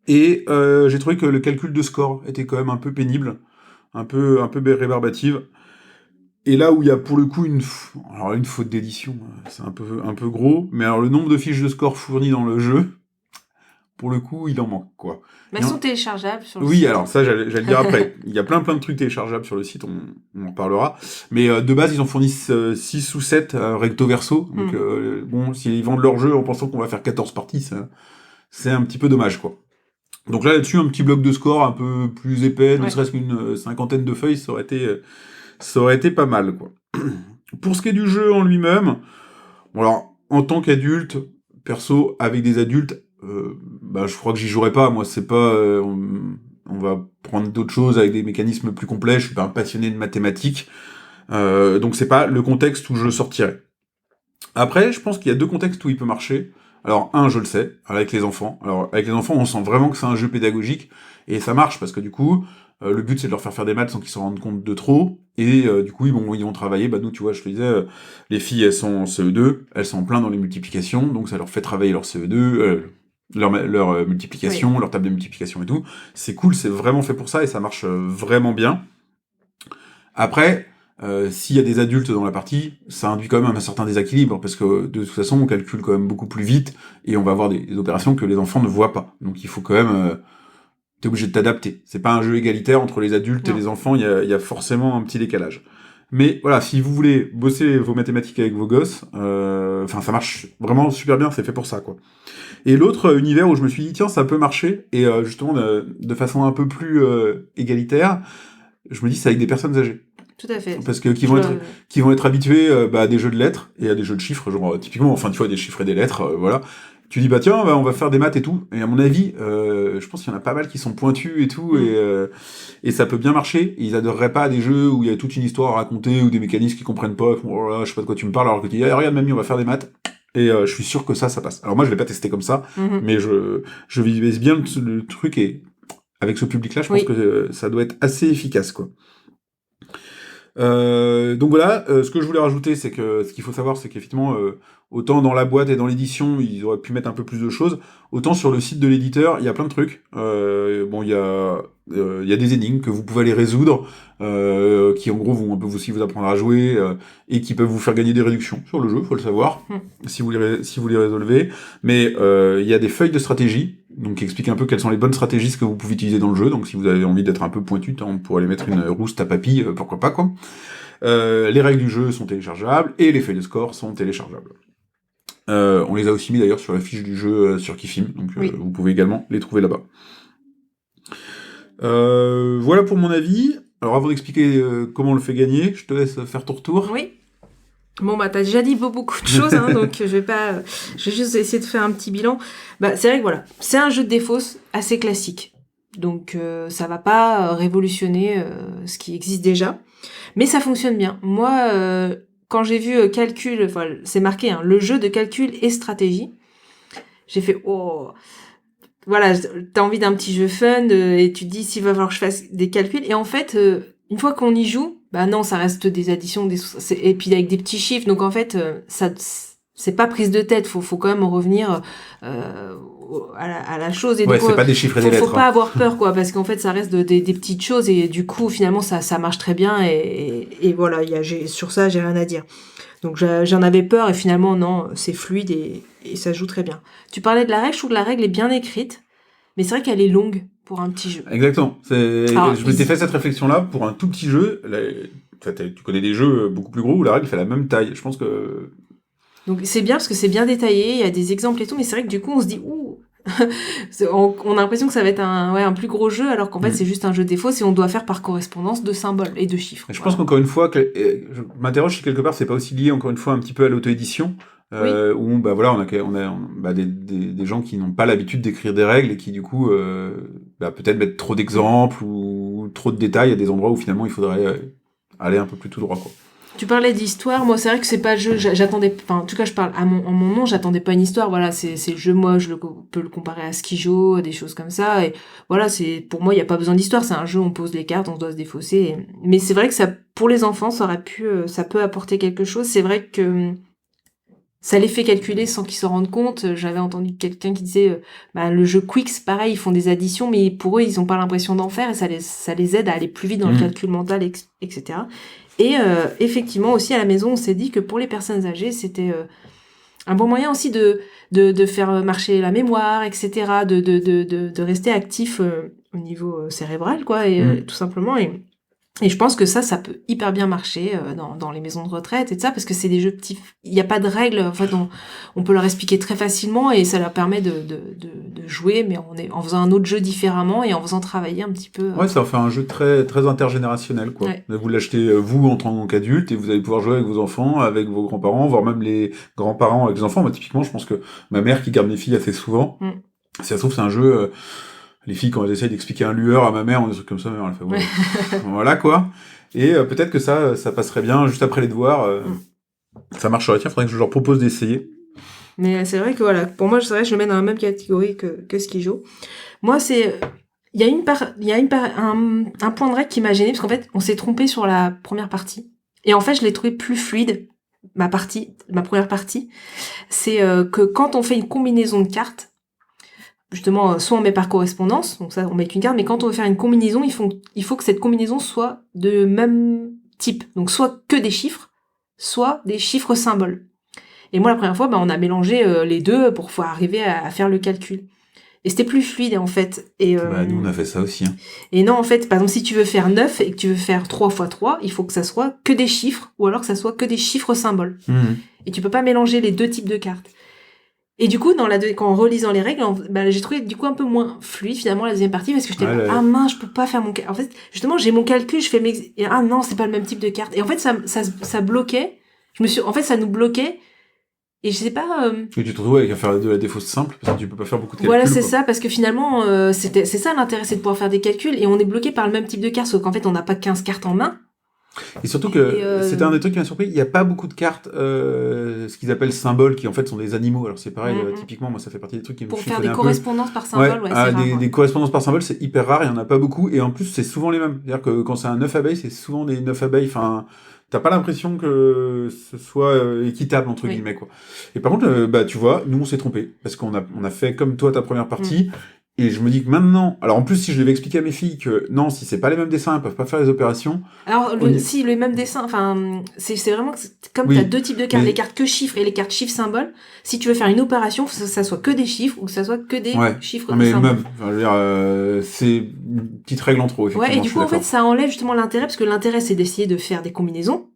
Et j'ai trouvé que le calcul de score était quand même un peu pénible, un peu rébarbative. Et là où il y a pour le coup une faute d'édition, c'est un peu gros, mais alors le nombre de fiches de score fournies dans le jeu, pour le coup, il en manque, quoi. Mais elles sont téléchargeables sur le Oui, site. alors ça, j'allais le dire après. Il y a plein de trucs téléchargeables sur le site, on en parlera. Mais de base, ils en fournissent 6 ou 7 recto verso. Donc, bon, s'ils vendent leur jeu en pensant qu'on va faire 14 parties, c'est un petit peu dommage, quoi. Donc là-dessus, un petit bloc de score un peu plus épais, ne serait-ce qu'une 50aine de feuilles, ça aurait été pas mal, quoi. Pour ce qui est du jeu en lui-même, bon alors, en tant qu'adulte, perso, avec des adultes, je crois que j'y jouerai pas. Moi, c'est pas... on va prendre d'autres choses avec des mécanismes plus complets. Je suis pas un passionné de mathématiques. Donc c'est pas le contexte où je le sortirai. Après, je pense qu'il y a 2 contextes où il peut marcher. Alors, un, je le sais, avec les enfants. Alors, avec les enfants, on sent vraiment que c'est un jeu pédagogique, et ça marche, parce que du coup, le but, c'est de leur faire des maths sans qu'ils se rendent compte de trop, et du coup, ils vont travailler. Nous, tu vois, je te disais, les filles, elles sont en CE2, elles sont en plein dans les multiplications, donc ça leur fait travailler leur CE2, leur multiplication, leur table de multiplication et tout. C'est cool, c'est vraiment fait pour ça, et ça marche vraiment bien. Après... s'il y a des adultes dans la partie, ça induit quand même un certain déséquilibre, parce que de toute façon, on calcule quand même beaucoup plus vite, et on va avoir des opérations que les enfants ne voient pas. Donc il faut quand même... t'es obligé de t'adapter. C'est pas un jeu égalitaire entre les adultes et les enfants, il y a forcément un petit décalage. Mais voilà, si vous voulez bosser vos mathématiques avec vos gosses, ça marche vraiment super bien, c'est fait pour ça, quoi. Et l'autre univers où je me suis dit, tiens, ça peut marcher, et justement, de façon un peu plus égalitaire, je me dis, c'est avec des personnes âgées. Tout à fait. Parce que qui vont être habitués à des jeux de lettres et à des jeux de chiffres, genre typiquement, tu vois, des chiffres et des lettres, voilà. Tu dis tiens, on va faire des maths et tout. Et à mon avis, je pense qu'il y en a pas mal qui sont pointus et tout, et ça peut bien marcher. Et ils adoreraient pas des jeux où il y a toute une histoire à raconter ou des mécanismes qu'ils comprennent pas. Oh là, je sais pas de quoi tu me parles, alors que tu dis regarde mamie, on va faire des maths. Et je suis sûr que ça passe. Alors moi, je l'ai pas testé comme ça, mais je visualise bien le truc, et avec ce public-là, je pense que ça doit être assez efficace, quoi. Donc voilà, ce que je voulais rajouter, c'est que ce qu'il faut savoir, c'est qu'effectivement, autant dans la boîte et dans l'édition, ils auraient pu mettre un peu plus de choses, autant sur le site de l'éditeur, il y a plein de trucs. Il y a des énigmes que vous pouvez aller résoudre, qui en gros vont un peu aussi vous apprendre à jouer, et qui peuvent vous faire gagner des réductions sur le jeu, faut le savoir, si vous les résolvez. Mais il y a des feuilles de stratégie, donc qui expliquent un peu quelles sont les bonnes stratégies que vous pouvez utiliser dans le jeu. Donc si vous avez envie d'être un peu pointu, on pourrait aller mettre une rouste à papy, pourquoi pas, quoi. Les règles du jeu sont téléchargeables, et les feuilles de score sont téléchargeables. On les a aussi mis d'ailleurs sur la fiche du jeu sur Kifim, donc vous pouvez également les trouver là-bas. Voilà pour mon avis. Alors avant d'expliquer comment on le fait gagner, je te laisse faire ton retour. Oui. Bon, t'as déjà dit beaucoup de choses, donc je vais juste essayer de faire un petit bilan. C'est vrai que voilà, c'est un jeu de défausse assez classique. Donc, ça va pas révolutionner ce qui existe déjà. Mais ça fonctionne bien. Moi, quand j'ai vu calcul, c'est marqué, le jeu de calcul et stratégie, j'ai fait, voilà, t'as envie d'un petit jeu fun, et tu te dis s'il va falloir que je fasse des calculs. Et en fait, une fois qu'on y joue, non, ça reste des additions, et puis avec des petits chiffres. Donc en fait, ça, c'est pas prise de tête. Faut quand même revenir à la chose. Et du coup, c'est pas des chiffres et des lettres. Faut pas avoir peur, quoi, parce qu'en fait, ça reste des petites choses, et du coup, finalement, ça marche très bien. Et voilà, sur ça, j'ai rien à dire. Donc j'en avais peur, et finalement, non, c'est fluide et ça joue très bien. Tu parlais de la règle, je trouve que la règle est bien écrite, mais c'est vrai qu'elle est longue pour un petit jeu. Exactement. Je m'étais fait cette réflexion-là pour un tout petit jeu. Tu connais des jeux beaucoup plus gros où la règle fait la même taille. Je pense que... Donc c'est bien parce que c'est bien détaillé, il y a des exemples et tout, mais c'est vrai que du coup on se dit on a l'impression que ça va être un plus gros jeu, alors qu'en fait c'est juste un jeu de défausse, et on doit faire par correspondance de symboles et de chiffres. Je pense qu'encore une fois, je m'interroge si quelque part c'est pas aussi lié encore une fois un petit peu à l'auto-édition. Où on a des gens qui n'ont pas l'habitude d'écrire des règles, et qui du coup peut-être mettent trop d'exemples ou trop de détails à des endroits où finalement il faudrait aller un peu plus tout droit, quoi. Tu parlais d'histoire, moi c'est vrai que c'est pas le jeu, j'attendais, en tout cas je parle en mon nom, j'attendais pas une histoire, voilà, c'est le jeu, moi je peux le comparer à Skijo, des choses comme ça, et voilà, pour moi il y a pas besoin d'histoire, c'est un jeu, on pose les cartes, on doit se défausser, mais c'est vrai que ça, pour les enfants, ça peut apporter quelque chose. C'est vrai que ça les fait calculer sans qu'ils s'en rendent compte. J'avais entendu quelqu'un qui disait, le jeu Quicks, pareil, ils font des additions, mais pour eux, ils ont pas l'impression d'en faire, et ça les aide à aller plus vite dans le calcul mental, etc. Et effectivement, aussi à la maison, on s'est dit que pour les personnes âgées, c'était un bon moyen aussi de faire marcher la mémoire, etc., de rester actif au niveau cérébral, quoi, et tout simplement. Et je pense que ça peut hyper bien marcher dans les maisons de retraite et tout ça, parce que c'est des jeux petits. Il n'y a pas de règles. En fait, on peut leur expliquer très facilement et ça leur permet de jouer, mais en faisant un autre jeu différemment et en faisant travailler un petit peu. Ouais, ça en fait un jeu très, très intergénérationnel, quoi. Ouais. Vous l'achetez, vous, en tant qu'adulte, et vous allez pouvoir jouer avec vos enfants, avec vos grands-parents, voire même les grands-parents avec les enfants. Moi, typiquement, je pense que ma mère, qui garde mes filles assez souvent, si ça se trouve, c'est un jeu... les filles, quand elles essayent d'expliquer un lueur à ma mère, ou des trucs comme ça, ma mère, elle fait, ouais. Voilà, quoi. Et peut-être que ça passerait bien, juste après les devoirs, ça marcherait. Tiens, faudrait que je leur propose d'essayer. Mais c'est vrai que voilà, pour moi, c'est vrai que je le mets dans la même catégorie que Skijo. Moi, il y a un point de règle qui m'a gênée, parce qu'en fait, on s'est trompé sur la première partie. Et en fait, je l'ai trouvé plus fluide, ma première partie. C'est que quand on fait une combinaison de cartes, justement, soit on met par correspondance, donc ça, on met qu'une carte, mais quand on veut faire une combinaison, il faut que cette combinaison soit de même type. Donc, soit que des chiffres, soit des chiffres symboles. Et moi, la première fois, on a mélangé les deux pour pouvoir arriver à faire le calcul. Et c'était plus fluide, en fait. Et, nous, on a fait ça aussi. Hein. Et non, en fait, par exemple, si tu veux faire 9 et que tu veux faire 3 x 3, il faut que ça soit que des chiffres, ou alors que ça soit que des chiffres symboles. Et tu peux pas mélanger les deux types de cartes. Et du coup, en relisant les règles, j'ai trouvé du coup un peu moins fluide finalement la deuxième partie, parce que j'étais mince, je peux pas faire mon calcul. En fait, justement, j'ai mon calcul, je fais non, c'est pas le même type de carte. Et en fait, ça bloquait. Ça nous bloquait. Et je sais pas. Et tu te retrouves avec à faire de la défausse simple, parce que tu peux pas faire beaucoup de calculs. Voilà, c'est ça, parce que finalement, c'est ça l'intérêt, c'est de pouvoir faire des calculs, et on est bloqué par le même type de carte, sauf qu'en fait, on n'a pas 15 cartes en main. Et surtout que c'était un des trucs qui m'a surpris, il n'y a pas beaucoup de cartes, ce qu'ils appellent symboles, qui en fait sont des animaux. Alors c'est pareil, typiquement, moi ça fait partie des trucs qui me pour chiffonnaient faire des un peu. correspondances par symbole, c'est rare. Des correspondances par symbole, c'est hyper rare, il n'y en a pas beaucoup, et en plus c'est souvent les mêmes. C'est-à-dire que quand c'est un 9 abeilles, c'est souvent des 9 abeilles, enfin... T'as pas l'impression que ce soit équitable, entre guillemets, quoi. Et par contre, tu vois, nous on s'est trompé, parce qu'on a fait comme toi ta première partie, et je me dis que maintenant, alors en plus si je devais expliquer à mes filles que non, si c'est pas les mêmes dessins, elles peuvent pas faire les opérations. Alors si les mêmes dessins, enfin c'est vraiment comme t'as deux types de cartes, les cartes que chiffres et les cartes chiffres symboles. Si tu veux faire une opération, faut que ça soit que des chiffres ou que ça soit que des chiffres mais symboles. Même, enfin, je veux dire, c'est une petite règle en trop. Effectivement, ouais, et du coup en fait ça enlève justement l'intérêt, parce que l'intérêt c'est d'essayer de faire des combinaisons.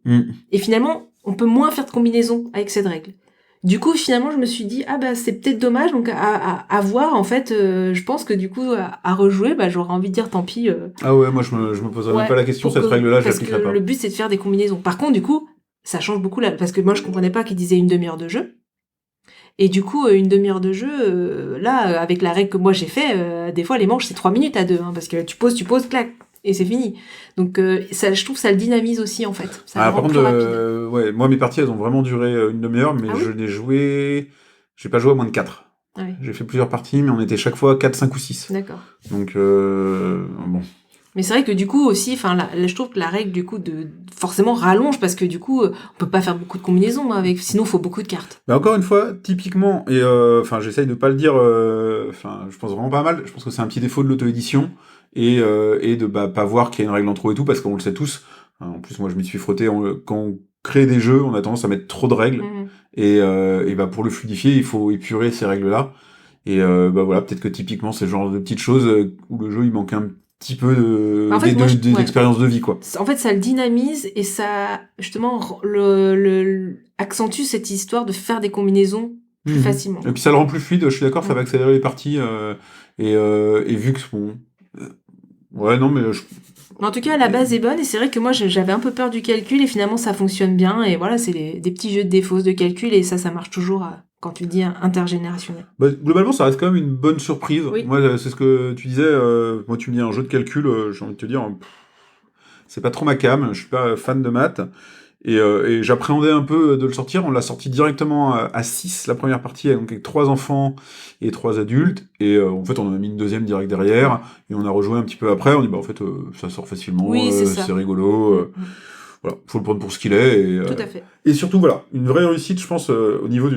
Et finalement on peut moins faire de combinaisons avec cette règle. Du coup, finalement, je me suis dit, c'est peut-être dommage, donc à voir, en fait, je pense que du coup, à rejouer, j'aurais envie de dire, tant pis. Ah ouais, moi, je me poserais même pas la question, cette règle-là, je l'appliquerai pas. Parce que le but, c'est de faire des combinaisons. Par contre, du coup, ça change beaucoup, là, parce que moi, je comprenais pas qu'il disait une demi-heure de jeu. Et du coup, une demi-heure de jeu, là, avec la règle que moi j'ai fait, des fois, les manches, c'est 3 minutes à 2, parce que tu poses, clac. Et c'est fini. Donc, je trouve que ça le dynamise aussi, en fait. Ça par contre, moi, mes parties, elles ont vraiment duré une demi-heure, mais j'ai pas joué à moins de 4. Ah oui. J'ai fait plusieurs parties, mais on était chaque fois 4, 5 ou 6. D'accord. Donc, bon. Mais c'est vrai que du coup aussi, je trouve que la règle du coup forcément rallonge, parce que du coup on peut pas faire beaucoup de combinaisons avec, sinon il faut beaucoup de cartes. Encore une fois, typiquement, et j'essaye de pas le dire, je pense vraiment pas mal. Je pense que c'est un petit défaut de l'auto-édition et de pas voir qu'il y a une règle en trop et tout, parce qu'on le sait tous. En plus, moi je m'y suis frotté. Quand on crée des jeux, on a tendance à mettre trop de règles et pour le fluidifier, il faut épurer ces règles-là. Et voilà, peut-être que typiquement c'est le genre de petites choses où le jeu il manque un petit peu d'expérience de vie, quoi. En fait, ça le dynamise et ça, justement, accentue cette histoire de faire des combinaisons plus facilement. Et puis ça le rend plus fluide, je suis d'accord, ça va accélérer les parties, et vu que, En tout cas, la base est bonne, et c'est vrai que moi, j'avais un peu peur du calcul, et finalement, ça fonctionne bien, et voilà, c'est des petits jeux de défausse de calcul, et ça marche toujours quand tu dis intergénérationnel. Globalement, ça reste quand même une bonne surprise. Oui. Moi, c'est ce que tu disais, moi, tu me dis un jeu de calcul, j'ai envie de te dire, c'est pas trop ma came, je suis pas fan de maths, et j'appréhendais un peu de le sortir. On l'a sorti directement à 6, la première partie, donc avec 3 enfants et 3 adultes, et en fait, on en a mis une deuxième direct derrière, et on a rejoué un petit peu après, on dit, en fait, ça sort facilement, c'est rigolo, voilà, faut le prendre pour ce qu'il est. Tout à fait. Et surtout, voilà, une vraie réussite, je pense, au niveau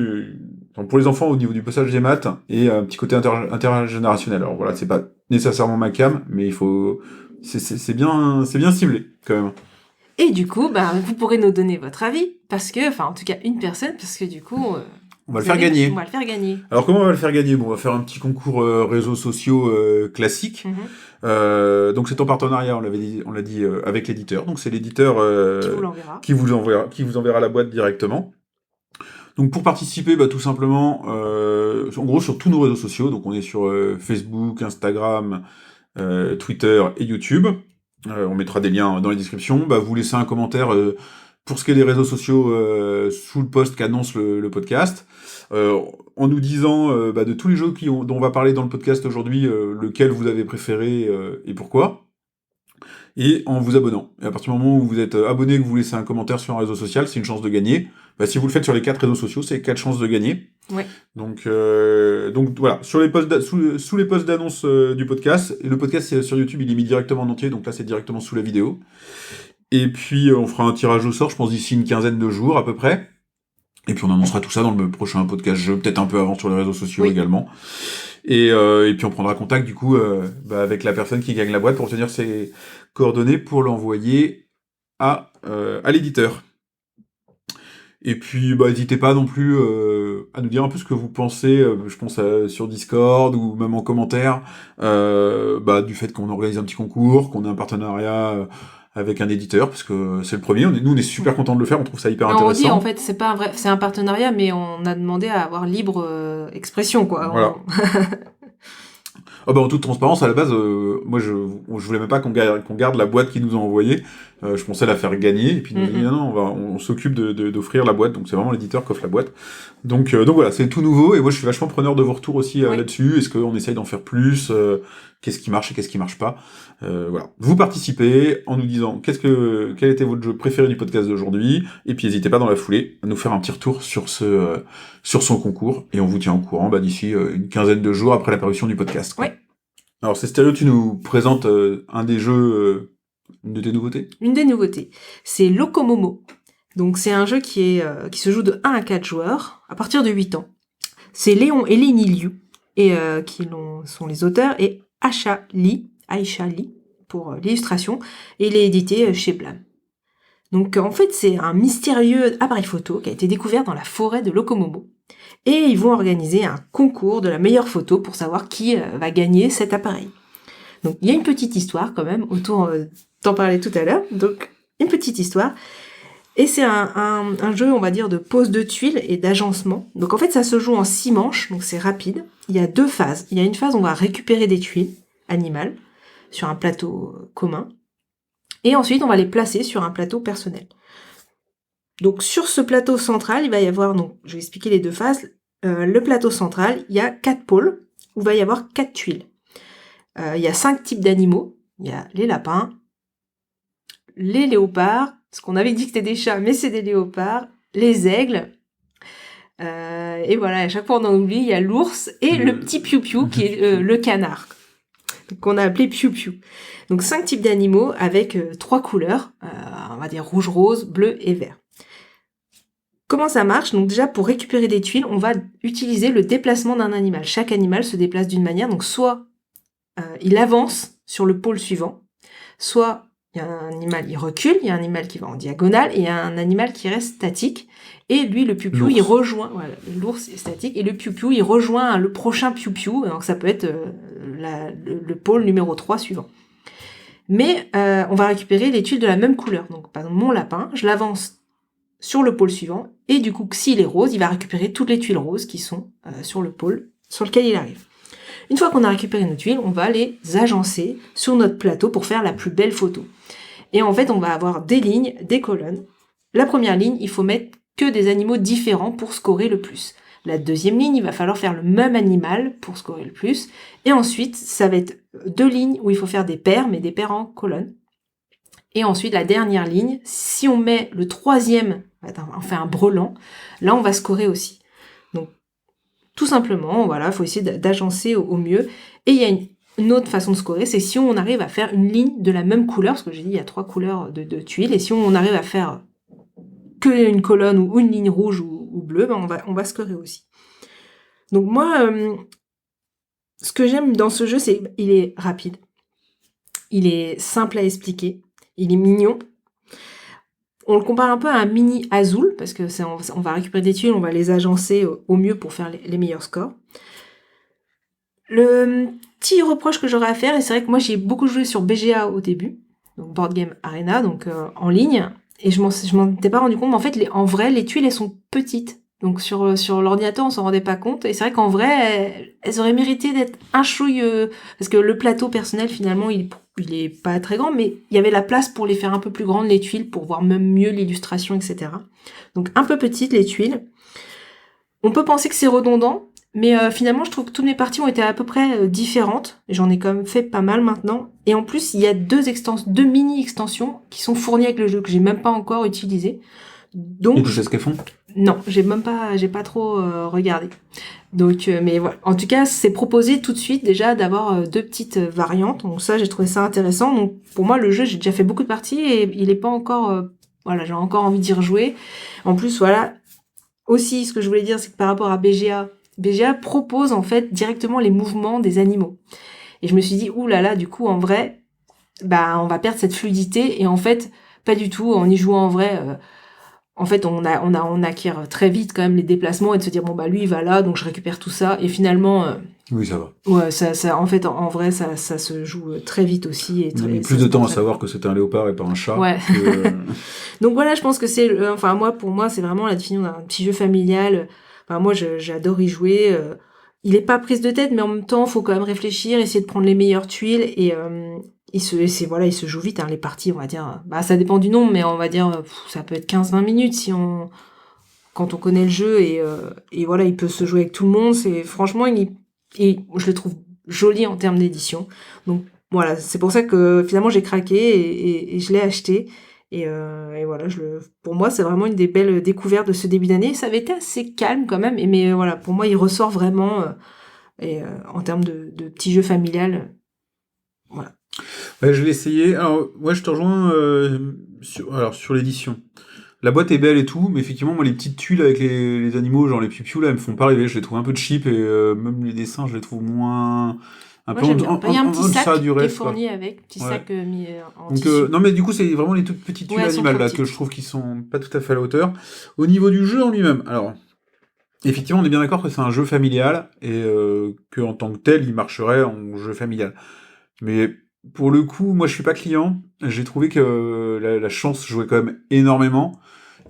pour les enfants, au niveau du passage des maths, et un petit côté intergénérationnel. Alors voilà, c'est pas nécessairement ma came, mais c'est bien ciblé, quand même. Et du coup, vous pourrez nous donner votre avis, parce que, en tout cas, une personne, parce que du coup... On va le faire gagner. On va le faire gagner. Alors comment on va le faire gagner? Bon, on va faire un petit concours réseaux sociaux classique. Donc c'est en partenariat, on l'a dit avec l'éditeur. Donc c'est l'éditeur Qui vous l'enverra. qui vous enverra la boîte directement. Donc pour participer, tout simplement, en gros sur tous nos réseaux sociaux. Donc on est sur Facebook, Instagram, Twitter et YouTube. On mettra des liens dans les descriptions. Vous laissez un commentaire pour ce qui est des réseaux sociaux sous le post qu'annonce le podcast. En nous disant de tous les jeux dont on va parler dans le podcast aujourd'hui, lequel vous avez préféré et pourquoi. Et en vous abonnant. Et à partir du moment où vous êtes abonné et que vous laissez un commentaire sur un réseau social, c'est une chance de gagner. Si vous le faites sur les 4 réseaux sociaux, c'est 4 chances de gagner. Ouais. Donc voilà, sur les posts sous les posts d'annonce du podcast. Et le podcast sur YouTube, il est mis directement en entier, donc là c'est directement sous la vidéo. Et puis on fera un tirage au sort, je pense d'ici une quinzaine de jours à peu près. Et puis on annoncera tout ça dans le prochain podcast jeu, peut-être un peu avant sur les réseaux sociaux également. Et puis on prendra contact du coup avec la personne qui gagne la boîte pour obtenir ses coordonnées pour l'envoyer à l'éditeur. Et puis n'hésitez pas non plus à nous dire un peu ce que vous pensez, je pense sur Discord ou même en commentaire, du fait qu'on organise un petit concours, qu'on ait un partenariat avec un éditeur, parce que c'est le premier. Nous, on est super contents de le faire, on trouve ça hyper intéressant. On dit, en fait, c'est un partenariat, mais on a demandé à avoir libre expression, quoi. Voilà. En toute transparence, à la base, moi, je voulais même pas qu'on garde la boîte qu'ils nous ont envoyée. Je pensais la faire gagner, et puis nous dit, non, on s'occupe d'offrir la boîte, donc c'est vraiment l'éditeur qui offre la boîte. Donc voilà, c'est tout nouveau, et moi, je suis vachement preneur de vos retours aussi là-dessus. Est-ce qu'on essaye d'en faire plus? Qu'est-ce qui marche et qu'est-ce qui marche pas? Voilà. Vous participez en nous disant quel était votre jeu préféré du podcast d'aujourd'hui, et puis n'hésitez pas dans la foulée à nous faire un petit retour sur son concours, et on vous tient au courant d'ici une quinzaine de jours après l'apparition du podcast. Ouais. Alors c'est Stéréo, tu nous présentes un des jeux, une de tes nouveautés? Une des nouveautés, c'est Locomomo. Donc c'est un jeu qui se joue de 1 à 4 joueurs à partir de 8 ans. C'est Léon et Lénie Liu et sont les auteurs, et Aisha Lee pour l'illustration, et il est édité chez Blam. Donc en fait c'est un mystérieux appareil photo qui a été découvert dans la forêt de Locomomo, et ils vont organiser un concours de la meilleure photo pour savoir qui va gagner cet appareil. Donc il y a une petite histoire quand même autour, t'en parlais tout à l'heure, donc une petite histoire, et c'est un jeu, on va dire, de pose de tuiles et d'agencement. Donc en fait ça se joue en 6 manches, donc c'est rapide. Il y a 2 phases. Il y a une phase où on va récupérer des tuiles animales sur un plateau commun, et ensuite on va les placer sur un plateau personnel. Donc sur ce plateau central, il va y avoir, donc je vais expliquer les 2 phases. Le plateau central, il y a 4 pôles où il va y avoir 4 tuiles. Il y a 5 types d'animaux. Il y a les lapins, les léopards, ce qu'on avait dit que c'était des chats, mais c'est des léopards, les aigles, et voilà, à chaque fois on en oublie, il y a l'ours et le petit piou-piou qui est le canard, qu'on a appelé piou-piou. Donc 5 types d'animaux avec 3 couleurs, on va dire rouge, rose, bleu et vert. Comment ça marche? Donc déjà, pour récupérer des tuiles, on va utiliser le déplacement d'un animal. Chaque animal se déplace d'une manière, donc soit il avance sur le pôle suivant, soit il y a un animal, il recule, il y a un animal qui va en diagonale, et il y a un animal qui reste statique, et lui, le piou-piou, il rejoint, voilà, l'ours est statique, et le piou-piou, il rejoint le prochain piou-piou, donc ça peut être le pôle numéro 3 suivant. Mais on va récupérer les tuiles de la même couleur. Donc par exemple, mon lapin, je l'avance sur le pôle suivant, et du coup, s'il est rose, il va récupérer toutes les tuiles roses qui sont sur le pôle sur lequel il arrive. Une fois qu'on a récupéré nos tuiles, on va les agencer sur notre plateau pour faire la plus belle photo. Et en fait, on va avoir des lignes, des colonnes. La première ligne, il faut mettre que des animaux différents pour scorer le plus. La deuxième ligne, il va falloir faire le même animal pour scorer le plus. Et ensuite, ça va être 2 lignes où il faut faire des paires, mais des paires en colonne. Et ensuite, la dernière ligne, si on met le 3e, on fait un brelan, là, on va scorer aussi. Donc, tout simplement, voilà, il faut essayer d'agencer au mieux. Et il y a une autre façon de scorer, c'est si on arrive à faire une ligne de la même couleur, parce que j'ai dit il y a 3 couleurs de tuiles, et si on arrive à faire que une colonne ou une ligne rouge ou bleue, on va scorer aussi. Donc moi, ce que j'aime dans ce jeu, c'est qu'il est rapide, il est simple à expliquer, il est mignon. On le compare un peu à un mini Azul, parce que on va récupérer des tuiles, on va les agencer au mieux pour faire les meilleurs scores. Le petit reproche que j'aurais à faire, et c'est vrai que moi j'ai beaucoup joué sur BGA au début, donc Board Game Arena, donc en ligne, et je m'en étais pas rendu compte, mais en fait en vrai les tuiles elles sont petites, donc sur l'ordinateur on s'en rendait pas compte, et c'est vrai qu'en vrai elles auraient mérité d'être un chouille, parce que le plateau personnel finalement il est pas très grand, mais il y avait la place pour les faire un peu plus grandes les tuiles, pour voir même mieux l'illustration, etc. Donc un peu petites les tuiles. On peut penser que c'est redondant, mais finalement, je trouve que toutes mes parties ont été à peu près différentes. J'en ai quand même fait pas mal maintenant. Et en plus, il y a deux mini-extensions qui sont fournies avec le jeu, que j'ai même pas encore utilisées. Donc, Et tu sais ce qu'elles font? non, j'ai pas trop regardé. Donc, mais voilà. En tout cas, c'est proposé tout de suite déjà d'avoir deux petites variantes. Donc ça, j'ai trouvé ça intéressant. Donc pour moi, le jeu, j'ai déjà fait beaucoup de parties et il est pas encore... voilà, j'ai encore envie d'y rejouer. En plus, voilà. Aussi, ce que je voulais dire, c'est que par rapport à BGA propose en fait directement les mouvements des animaux. Et je me suis dit, ouh là là, du coup, en vrai, bah, on va perdre cette fluidité. Et en fait, pas du tout. En y jouant en vrai, en fait, on acquiert très vite quand même les déplacements et de se dire, bon, bah, lui, il va là, donc je récupère tout ça. Et finalement, Oui, ça va. ouais, en fait, en vrai, ça se joue très vite aussi. Et On a mis plus de temps à savoir que c'était un léopard et pas un chat. Ouais. Que, Donc voilà, je pense que c'est, pour moi, c'est vraiment la définition d'un petit jeu familial. Enfin, moi, j'adore y jouer. Il est pas prise de tête, mais en même temps, faut quand même réfléchir, essayer de prendre les meilleures tuiles et il se joue vite, hein, les parties, on va dire. Bah, ça dépend du nombre, mais on va dire, ça peut être 15-20 minutes quand on connaît le jeu et voilà, il peut se jouer avec tout le monde. C'est, franchement, et je le trouve joli en termes d'édition. Donc, voilà, c'est pour ça que finalement j'ai craqué et je l'ai acheté. Et voilà, pour moi, c'est vraiment une des belles découvertes de ce début d'année. Ça avait été assez calme quand même, mais voilà, pour moi, il ressort vraiment en termes de petit jeu familial. Voilà. Ouais, je l'ai essayé. Alors, ouais, je te rejoins sur l'édition. La boîte est belle et tout, mais effectivement, moi, les petites tuiles avec les animaux, genre les piou là, elles me font pas rêver. Je les trouve un peu cheap et même les dessins, je les trouve moins... Un peu Moi, j'aime bien. Il y a un petit sac du qui est reste, fourni avec, petit sac mis en Donc, tissu. non, mais du coup, c'est vraiment les toutes petites tuiles Ouais, elles sont animales trop là petites. que je trouve qui sont pas tout à fait à la hauteur. Au niveau du jeu en lui-même, alors, effectivement, on est bien d'accord que c'est un jeu familial et que en tant que tel, il marcherait en jeu familial. Mais pour le coup, moi, je suis pas client. J'ai trouvé que la chance jouait quand même énormément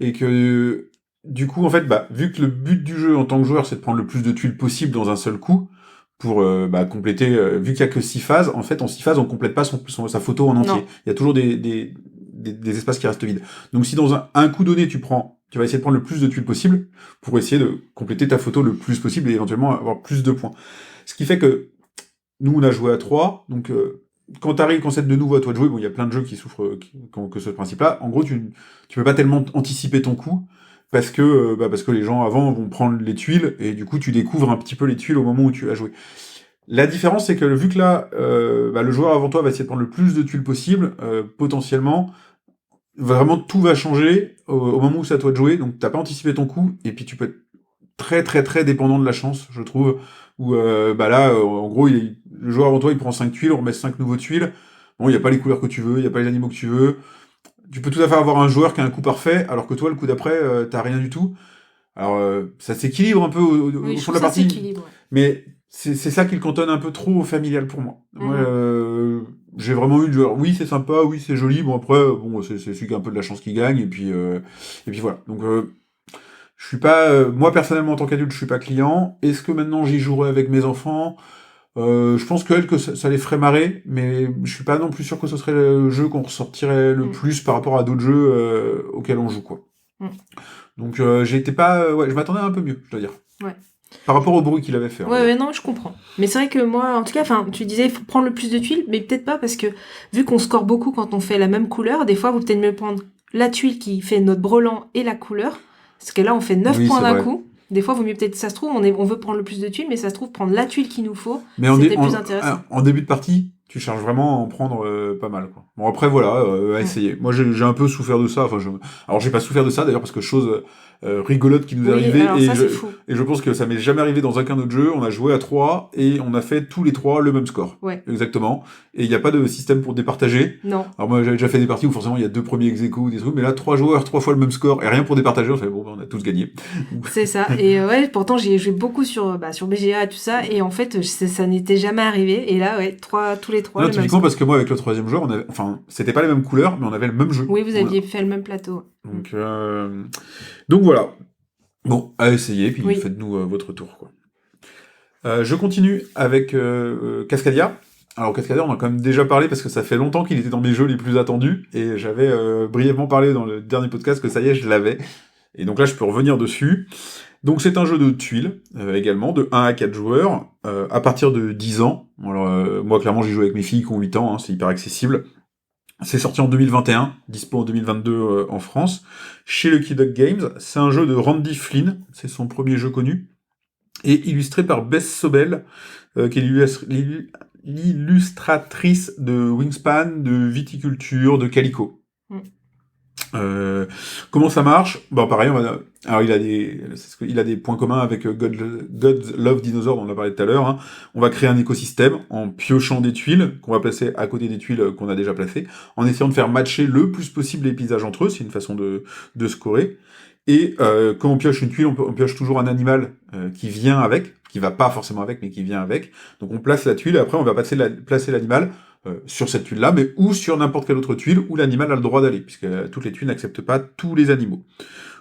et que du coup, en fait, bah, vu que le but du jeu en tant que joueur, c'est de prendre le plus de tuiles possible dans un seul coup pour compléter, vu qu'il y a que 6 phases, en fait, en 6 phases, on complète pas sa photo en entier. Non. Il y a toujours des espaces qui restent vides. Donc, si dans un coup donné, tu vas essayer de prendre le plus de tuiles possible pour essayer de compléter ta photo le plus possible et éventuellement avoir plus de points. Ce qui fait que nous, on a joué à 3, donc quand c'est de nouveau à toi de jouer, bon, il y a plein de jeux qui souffrent que ce principe-là. En gros, tu peux pas tellement anticiper ton coup parce que les gens avant vont prendre les tuiles et du coup, tu découvres un petit peu les tuiles au moment où tu as joué. La différence, c'est que vu que là, le joueur avant toi va essayer de prendre le plus de tuiles possible, potentiellement, vraiment tout va changer au moment où c'est à toi de jouer. Donc, t'as pas anticipé ton coup et puis tu peux être très très très dépendant de la chance, je trouve. Où en gros, le joueur avant toi, il prend 5 tuiles, on remet 5 nouveaux tuiles. Bon, il n'y a pas les couleurs que tu veux, il n'y a pas les animaux que tu veux. Tu peux tout à fait avoir un joueur qui a un coup parfait, alors que toi, le coup d'après, t'as rien du tout. Alors, ça s'équilibre un peu au Oui, je fond de trouve la ça partie. s'équilibre. Mais c'est ça qui le cantonne un peu trop au familial pour moi. Mhm. Moi, j'ai vraiment eu le genre, oui, c'est sympa, oui, c'est joli. Bon, après, c'est celui qui a un peu de la chance qui gagne, et puis voilà. Donc, je suis pas, moi personnellement en tant qu'adulte, je suis pas client. Est-ce que maintenant j'y jouerai avec mes enfants? Je pense que ça les ferait marrer, mais je suis pas non plus sûr que ce serait le jeu qu'on ressortirait le plus par rapport à d'autres jeux auxquels on joue, quoi. Donc je m'attendais un peu mieux, je dois dire. Ouais. Par rapport au bruit qu'il avait fait. Ouais, non, je comprends. Mais c'est vrai que moi, en tout cas, tu disais, il faut prendre le plus de tuiles, mais peut-être pas parce que vu qu'on score beaucoup quand on fait la même couleur, des fois, vous peut-être mieux prendre la tuile qui fait notre brelan et la couleur. Parce que là, on fait 9 points d'un coup. Des fois, vaut mieux peut-être, ça se trouve, on veut prendre le plus de tuiles, mais ça se trouve, prendre la tuile qu'il nous faut, c'était plus intéressant. En début de partie, tu cherches vraiment à en prendre pas mal, quoi. Bon, après, voilà, à essayer. Moi, j'ai un peu souffert de ça. Alors, j'ai pas souffert de ça, d'ailleurs, parce que chose rigolote qui nous est Oui, arrivée. alors ça, c'est fou. Et je pense que ça m'est jamais arrivé dans aucun autre jeu. On a joué à 3 et on a fait tous les 3 le même score. Ouais. Exactement. Et il n'y a pas de système pour départager. Non. Alors moi, j'avais déjà fait des parties où forcément il y a 2 premiers ex-aequo ou des trucs, mais là, 3 joueurs, 3 fois le même score et rien pour départager. On fait bon, on a tous gagné. C'est ça. Et ouais, pourtant, j'ai joué beaucoup sur BGA et tout ça. Et en fait, ça n'était jamais arrivé. Et là, ouais, tous les 3. Non, typiquement parce que moi, avec le 3e joueur, c'était pas les mêmes couleurs, mais on avait le même jeu. Oui, vous aviez fait le même plateau. Donc voilà. Bon, à essayer, puis Oui. faites-nous votre tour, quoi. Je continue avec Cascadia. Alors Cascadia, on en a quand même déjà parlé parce que ça fait longtemps qu'il était dans mes jeux les plus attendus, et j'avais brièvement parlé dans le dernier podcast que ça y est, je l'avais. Et donc là, je peux revenir dessus. Donc c'est un jeu de tuiles, également, de 1 à 4 joueurs, à partir de 10 ans. Alors moi, clairement, j'ai joué avec mes filles qui ont 8 ans, hein, c'est hyper accessible. C'est sorti en 2021, dispo en 2022 en France, chez Lucky Duck Games. C'est un jeu de Randy Flynn, c'est son premier jeu connu, et illustré par Bess Sobel, qui est l'illustratrice de Wingspan, de Viticulture, de Calico. Comment ça marche? Bon, pareil, alors il a des points communs avec God's Love Dinosaur dont on a parlé tout à l'heure. Hein. On va créer un écosystème en piochant des tuiles qu'on va placer à côté des tuiles qu'on a déjà placées, en essayant de faire matcher le plus possible les paysages entre eux. C'est une façon de scorer. Et quand on pioche une tuile, on pioche toujours un animal qui vient avec, qui va pas forcément avec, mais qui vient avec. Donc on place la tuile et après on va placer l'animal sur cette tuile-là, mais ou sur n'importe quelle autre tuile où l'animal a le droit d'aller, puisque toutes les tuiles n'acceptent pas tous les animaux.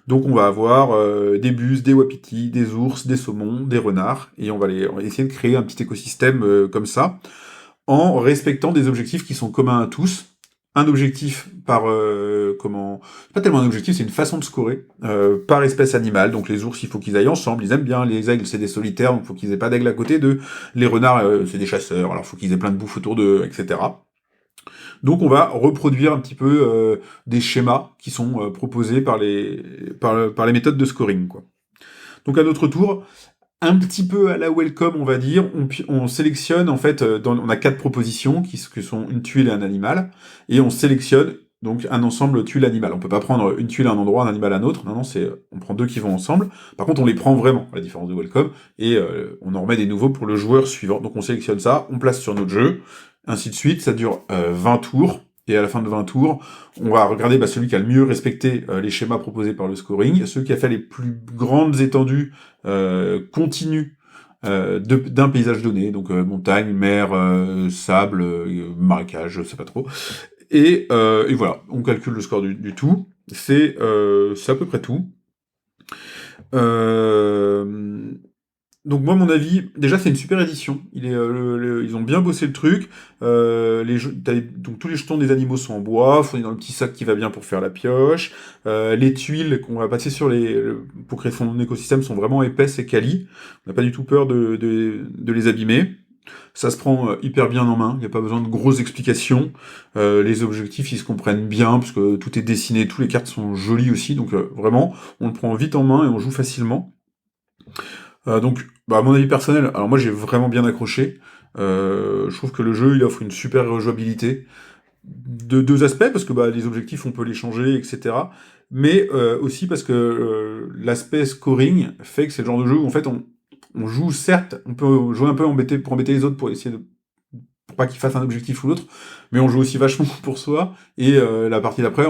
Donc on va avoir des bus, des wapitis, des ours, des saumons, des renards, et on va essayer de créer un petit écosystème comme ça, en respectant des objectifs qui sont communs à tous. Un objectif par pas tellement un objectif, c'est une façon de scorer par espèce animale. Donc les ours, il faut qu'ils aillent ensemble, ils aiment bien. Les aigles, c'est des solitaires, donc il faut qu'ils aient pas d'aigle à côté d'eux. Les renards, c'est des chasseurs, alors il faut qu'ils aient plein de bouffe autour d'eux, etc. Donc on va reproduire un petit peu des schémas qui sont proposés par les méthodes de scoring, quoi. Donc à notre tour, un petit peu à la welcome, on va dire, on sélectionne, en fait, on a 4 propositions qui sont une tuile et un animal, et on sélectionne donc un ensemble tuile-animal. On peut pas prendre une tuile à un endroit, un animal à un autre, non, on prend 2 qui vont ensemble. Par contre, on les prend vraiment, à la différence de welcome, et on en remet des nouveaux pour le joueur suivant. Donc on sélectionne ça, on place sur notre jeu, ainsi de suite, ça dure 20 tours, et à la fin de 20 tours, on va regarder celui qui a le mieux respecté les schémas proposés par le scoring, celui qui a fait les plus grandes étendues continues d'un paysage donné, donc montagne, mer, sable, marécage, je sais pas trop. Et voilà, on calcule le score du tout. C'est à peu près tout. Donc moi, mon avis, déjà c'est une super édition. Ils ont bien bossé le truc. Donc tous les jetons des animaux sont en bois, fournis dans le petit sac qui va bien pour faire la pioche. Les tuiles qu'on va passer pour créer son écosystème sont vraiment épaisses et quali. On n'a pas du tout peur de les abîmer. Ça se prend hyper bien en main, il n'y a pas besoin de grosses explications. Les objectifs, ils se comprennent bien, parce que tout est dessiné, toutes les cartes sont jolies aussi, donc vraiment, on le prend vite en main et on joue facilement. Donc, à mon avis personnel, alors moi j'ai vraiment bien accroché. Je trouve que le jeu, il offre une super rejouabilité. De 2 aspects, parce que les objectifs, on peut les changer, etc. Mais aussi parce que l'aspect scoring fait que c'est le genre de jeu où, en fait, on joue, certes, on peut jouer un peu pour embêter les autres, pour essayer pour pas qu'ils fassent un objectif ou l'autre, mais on joue aussi vachement pour soi, et la partie d'après,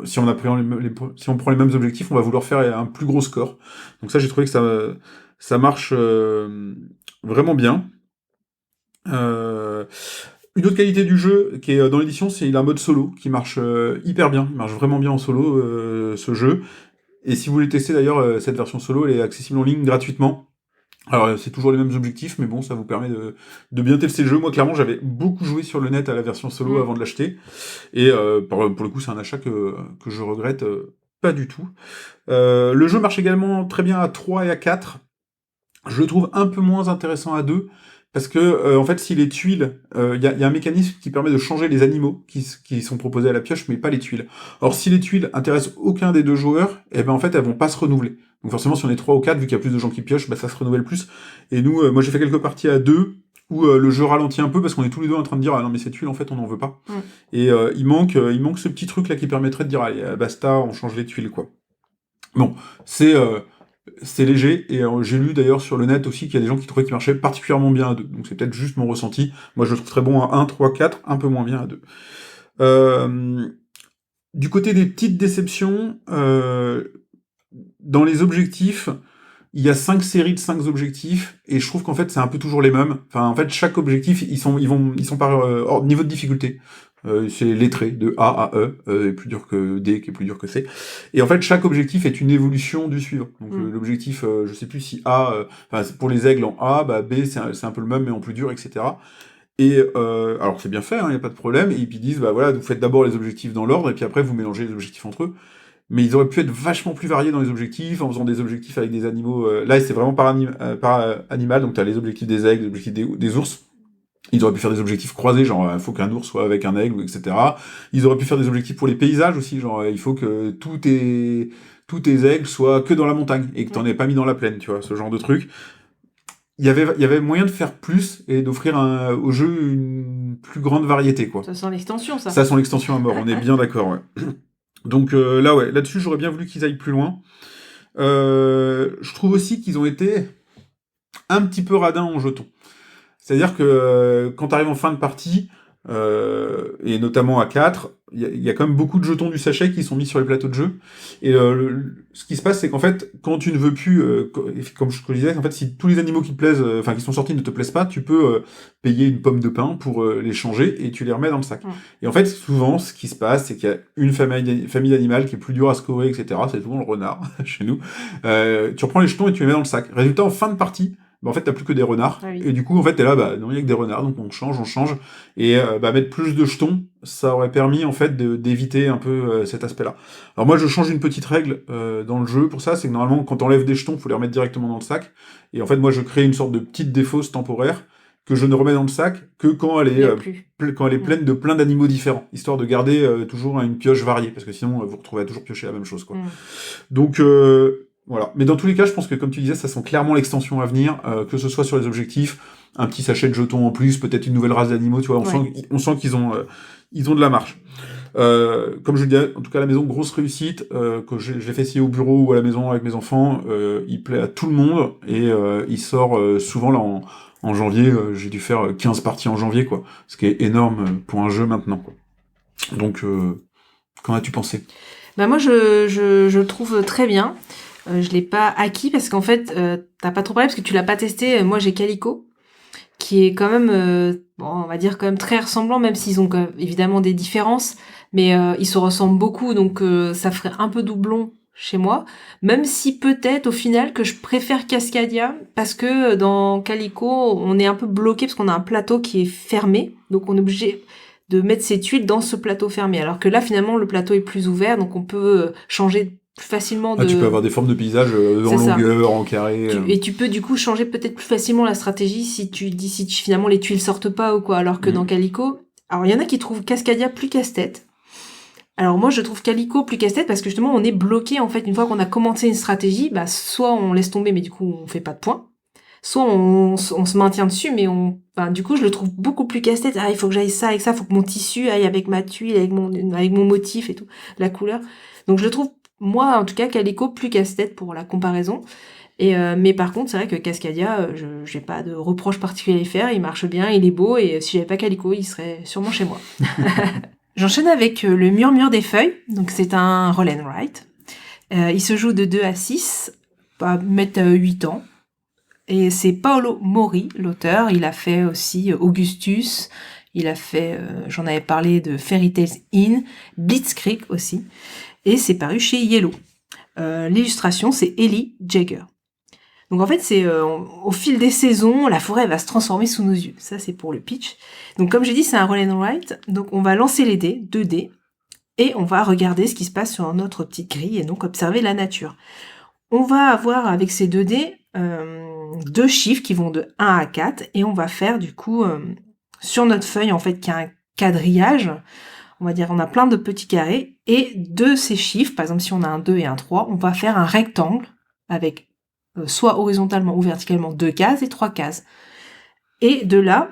si on prend les mêmes objectifs, on va vouloir faire un plus gros score. Donc ça, j'ai trouvé que ça marche vraiment bien. Une autre qualité du jeu qui est dans l'édition, c'est qu'il a un mode solo qui marche hyper bien. Il marche vraiment bien en solo, ce jeu. Et si vous voulez tester d'ailleurs cette version solo, elle est accessible en ligne gratuitement. Alors c'est toujours les mêmes objectifs, mais bon, ça vous permet de bien tester le jeu. Moi, clairement, j'avais beaucoup joué sur le net à la version solo avant de l'acheter. Et pour le coup, c'est un achat que je regrette pas du tout. Le jeu marche également très bien à 3 et à 4. Je le trouve un peu moins intéressant à 2. Parce que, en fait, si les tuiles, y a un mécanisme qui permet de changer les animaux qui sont proposés à la pioche, mais pas les tuiles. Or, si les tuiles intéressent aucun des 2 joueurs, en fait, elles vont pas se renouveler. Donc forcément, si on est 3 ou 4, vu qu'il y a plus de gens qui piochent, ça se renouvelle plus. Et nous, moi j'ai fait quelques parties à 2, où le jeu ralentit un peu, parce qu'on est tous les 2 en train de dire « Ah non, mais ces tuiles, en fait, on n'en veut pas. » Et il manque ce petit truc-là qui permettrait de dire « Allez, basta, on change les tuiles, quoi. » Bon, c'est léger, et j'ai lu d'ailleurs sur le net aussi qu'il y a des gens qui trouvaient qu'il marchait particulièrement bien à 2. Donc c'est peut-être juste mon ressenti. Moi je le trouve très bon à 1, 3, 4, un peu moins bien à 2. Du côté des petites déceptions, dans les objectifs, il y a 5 séries de 5 objectifs, et je trouve qu'en fait c'est un peu toujours les mêmes. Enfin en fait chaque objectif, ils sont par niveau de difficulté. C'est lettré, de A à E, est plus dur que D, qui est plus dur que C. Et en fait, chaque objectif est une évolution du suivant. Donc l'objectif, je sais plus si A, pour les aigles en A, bah B c'est un peu le même mais en plus dur, etc. Et alors c'est bien fait, il y a pas de problème. Et puis ils disent, bah voilà, vous faites d'abord les objectifs dans l'ordre, et puis après vous mélangez les objectifs entre eux. Mais ils auraient pu être vachement plus variés dans les objectifs, en faisant des objectifs avec des animaux. Là, c'est vraiment par animal, donc t'as les objectifs des aigles, les objectifs des ours. Ils auraient pu faire des objectifs croisés, genre il faut qu'un ours soit avec un aigle, etc. Ils auraient pu faire des objectifs pour les paysages aussi, genre il faut que tous tes aigles soient que dans la montagne et que t'en aies pas mis dans la plaine, tu vois, ce genre de truc. Il y avait moyen de faire plus et d'offrir au jeu une plus grande variété, quoi. Ça sent l'extension, ça. Ça sent l'extension à mort, on est bien d'accord, ouais. Donc là-dessus, j'aurais bien voulu qu'ils aillent plus loin. Je trouve aussi qu'ils ont été un petit peu radins en jetons. C'est-à-dire que quand tu arrives en fin de partie, et notamment à 4, il y a quand même beaucoup de jetons du sachet qui sont mis sur les plateaux de jeu. Et ce qui se passe, c'est qu'en fait, quand tu ne veux plus, comme je te disais, en fait, si tous les animaux qui te plaisent, qui sont sortis ne te plaisent pas, tu peux payer une pomme de pain pour les changer et tu les remets dans le sac. Et en fait, souvent, ce qui se passe, c'est qu'il y a une famille d'animaux qui est plus dure à scorer, etc. C'est souvent le renard, chez nous. Tu reprends les jetons et tu les mets dans le sac. Résultat, en fin de partie, en fait, t'as plus que des renards. Ah oui. Et du coup, en fait, t'es là, non, il y a que des renards, donc on change. Et mettre plus de jetons, ça aurait permis, en fait, d'éviter un peu cet aspect-là. Alors moi, je change une petite règle dans le jeu pour ça, c'est que normalement, quand t'enlèves des jetons, faut les remettre directement dans le sac. Et en fait, moi, je crée une sorte de petite défausse temporaire que je ne remets dans le sac que quand elle est pleine de plein d'animaux différents, histoire de garder toujours une pioche variée, parce que sinon, vous retrouvez à toujours piocher la même chose, quoi. Donc... voilà. Mais dans tous les cas, je pense que, comme tu disais, ça sent clairement l'extension à venir, que ce soit sur les objectifs, un petit sachet de jetons en plus, peut-être une nouvelle race d'animaux, tu vois, on sent qu'ils ont de la marge. Comme je le disais, en tout cas, la maison, grosse réussite, que je l'ai fait essayer au bureau ou à la maison avec mes enfants, il plaît à tout le monde, et il sort souvent là en janvier, j'ai dû faire 15 parties en janvier, quoi, ce qui est énorme pour un jeu maintenant, quoi. Donc, qu'en as-tu pensé? Bah moi, je le trouve très bien. Je l'ai pas acquis parce qu'en fait, t'as pas trop parlé parce que tu l'as pas testé. Moi, j'ai Calico, qui est quand même, on va dire quand même très ressemblant, même s'ils ont évidemment des différences, mais ils se ressemblent beaucoup, donc ça ferait un peu doublon chez moi. Même si peut-être au final que je préfère Cascadia, parce que dans Calico, on est un peu bloqué parce qu'on a un plateau qui est fermé, donc on est obligé de mettre ses tuiles dans ce plateau fermé. Alors que là, finalement, le plateau est plus ouvert, donc on peut changer plus facilement tu peux avoir des formes de paysages en longueur, en carré. Et tu peux du coup changer peut-être plus facilement la stratégie si finalement les tuiles sortent pas ou quoi. Alors que dans Calico, alors il y en a qui trouvent Cascadia plus casse-tête. Alors moi je trouve Calico plus casse-tête parce que justement on est bloqué en fait une fois qu'on a commencé une stratégie, soit on laisse tomber mais du coup on fait pas de points, soit on se maintient dessus mais du coup je le trouve beaucoup plus casse-tête. Il faut que j'aille ça avec ça, faut que mon tissu aille avec ma tuile, avec mon motif et tout, la couleur. Donc je le trouve moi, en tout cas, Calico plus casse-tête pour la comparaison. Mais par contre, c'est vrai que Cascadia, j'ai pas de reproche particulier à y faire. Il marche bien, il est beau, et si j'avais pas Calico, il serait sûrement chez moi. J'enchaîne avec le Murmure des feuilles. Donc c'est un roll and write. Il se joue de 2 à 6, à mettre 8 ans. Et c'est Paolo Mori, l'auteur. Il a fait aussi Augustus. Il a fait, j'en avais parlé de Fairy Tales Inn, Blitzkrieg aussi. Et c'est paru chez Yellow. L'illustration, c'est Ellie Jagger. Donc en fait, c'est au fil des saisons, la forêt va se transformer sous nos yeux. Ça, c'est pour le pitch. Donc comme j'ai dit, c'est un roll and write. Donc on va lancer les dés, 2 dés, et on va regarder ce qui se passe sur notre petite grille, et donc observer la nature. On va avoir avec ces 2 dés 2 chiffres qui vont de 1 à 4, et on va faire du coup, sur notre feuille, en fait, qui a un quadrillage, on va dire, on a plein de petits carrés, et de ces chiffres, par exemple, si on a un 2 et un 3, on va faire un rectangle avec soit horizontalement ou verticalement 2 cases et 3 cases. Et de là,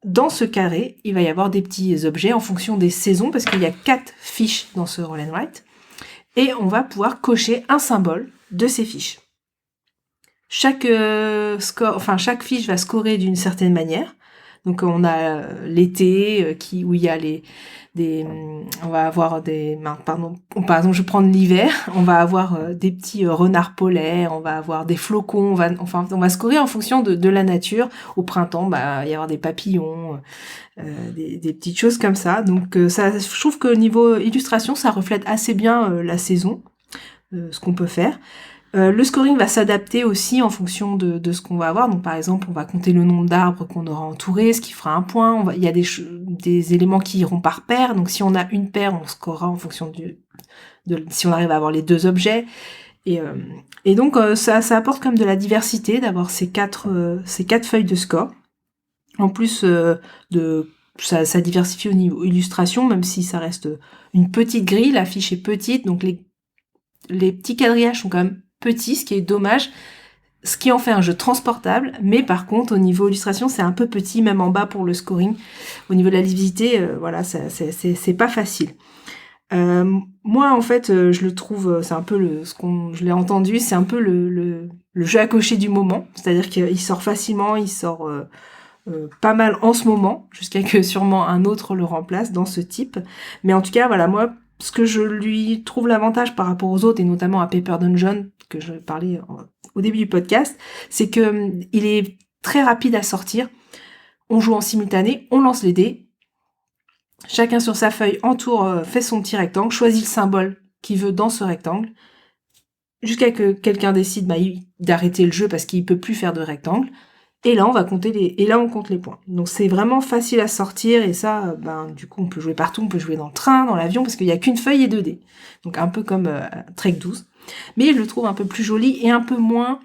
dans ce carré, il va y avoir des petits objets en fonction des saisons, parce qu'il y a 4 fiches dans ce roll and write. et on va pouvoir cocher un symbole de ces fiches. Chaque fiche va scorer d'une certaine manière. Donc on a l'été où il y a on va avoir par exemple je vais prendre l'hiver, on va avoir des petits renards polaires, on va avoir des flocons, on va scorer en fonction de la nature. Au printemps, il va y avoir des papillons, des petites choses comme ça. Donc je trouve que niveau illustration, ça reflète assez bien la saison, ce qu'on peut faire. Le scoring va s'adapter aussi en fonction de ce qu'on va avoir. Donc par exemple, on va compter le nombre d'arbres qu'on aura entourés, ce qui fera un point. Il y a des éléments qui iront par paire. Donc si on a une paire, on scorera en fonction si on arrive à avoir les 2 objets. Et donc ça apporte comme de la diversité d'avoir ces quatre feuilles de score. En plus ça diversifie au niveau illustration, même si ça reste une petite grille. La fiche est petite, donc les petits quadrillages sont quand même petit, ce qui est dommage, ce qui en fait un jeu transportable, mais par contre au niveau illustration c'est un peu petit, même en bas pour le scoring. Au niveau de la lisibilité, c'est pas facile. Moi en fait je le trouve, c'est un peu je l'ai entendu, c'est un peu le jeu à cocher du moment, c'est-à-dire qu'il sort facilement, il sort pas mal en ce moment, jusqu'à que sûrement un autre le remplace dans ce type. Mais en tout cas voilà, moi ce que je lui trouve l'avantage par rapport aux autres, et notamment à Paper Dungeon, que je parlais au début du podcast, c'est que il est très rapide à sortir. On joue en simultané, on lance les dés, chacun sur sa feuille entoure, fait son petit rectangle, choisit le symbole qu'il veut dans ce rectangle, jusqu'à que quelqu'un décide d'arrêter le jeu parce qu'il peut plus faire de rectangle. Et là, on compte les points. Donc, c'est vraiment facile à sortir. Et ça, du coup, on peut jouer partout. On peut jouer dans le train, dans l'avion, parce qu'il n'y a qu'une feuille et 2 dés. Donc, un peu comme Trek 12. Mais je le trouve un peu plus joli et un peu moins...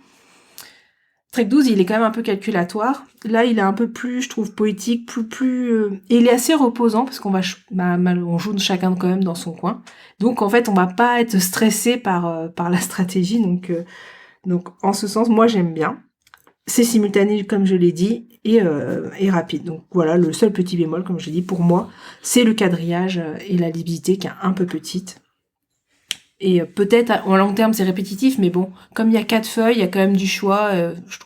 Trek 12, il est quand même un peu calculatoire. Là, il est un peu plus, je trouve, poétique, et il est assez reposant, parce qu'on on joue chacun quand même dans son coin. Donc, en fait, on va pas être stressé par la stratégie. Donc, en ce sens, moi, j'aime bien. C'est simultané, comme je l'ai dit, et rapide. Donc voilà, le seul petit bémol, comme je l'ai dit, pour moi, c'est le quadrillage et la lisibilité qui est un peu petite. Et peut-être, en long terme, c'est répétitif, mais bon, comme il y a 4 feuilles, il y a quand même du choix. Je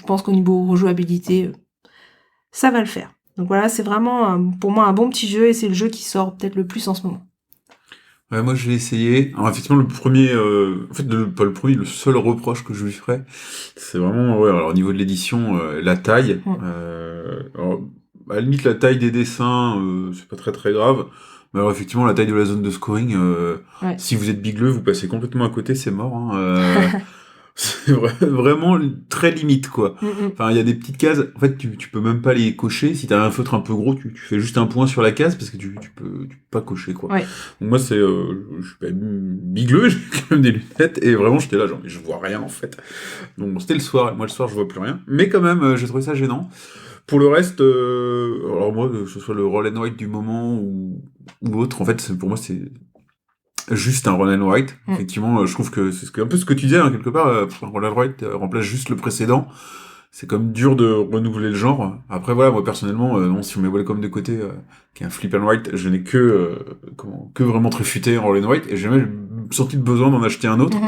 pense qu'au niveau rejouabilité, ça va le faire. Donc voilà, c'est vraiment, pour moi, un bon petit jeu, et c'est le jeu qui sort peut-être le plus en ce moment. Ouais, moi je l'ai essayé. Alors effectivement, le seul reproche que je lui ferais, c'est vraiment, alors au niveau de l'édition, la taille. Alors, à la limite, la taille des dessins, c'est pas très très grave. Mais alors effectivement, la taille de la zone de scoring, si vous êtes bigleux, vous passez complètement à côté, c'est mort. Hein. C'est vraiment très limite, quoi. Enfin, il y a des petites cases, en fait, tu peux même pas les cocher. Si t'as un feutre un peu gros, tu fais juste un point sur la case, parce que tu peux pas cocher, quoi. Ouais. Donc moi, je suis pas bigleux, j'ai quand même des lunettes, et vraiment, j'étais là, genre, mais je vois rien, en fait. Donc bon, c'était le soir, et moi, le soir, je vois plus rien. Mais quand même, j'ai trouvé ça gênant. Pour le reste, alors moi, que ce soit le roll and write du moment, ou autre, en fait, pour moi, c'est juste un roll and write. Effectivement, je trouve que c'est un peu ce que tu disais, hein, quelque part, un roll and write remplace juste le précédent. C'est comme dur de renouveler le genre. Après, voilà, moi, personnellement, si on met Welcome de côté, qui est un flip and write, je n'ai que vraiment tréfuté en roll and write, et j'ai jamais senti le besoin d'en acheter un autre.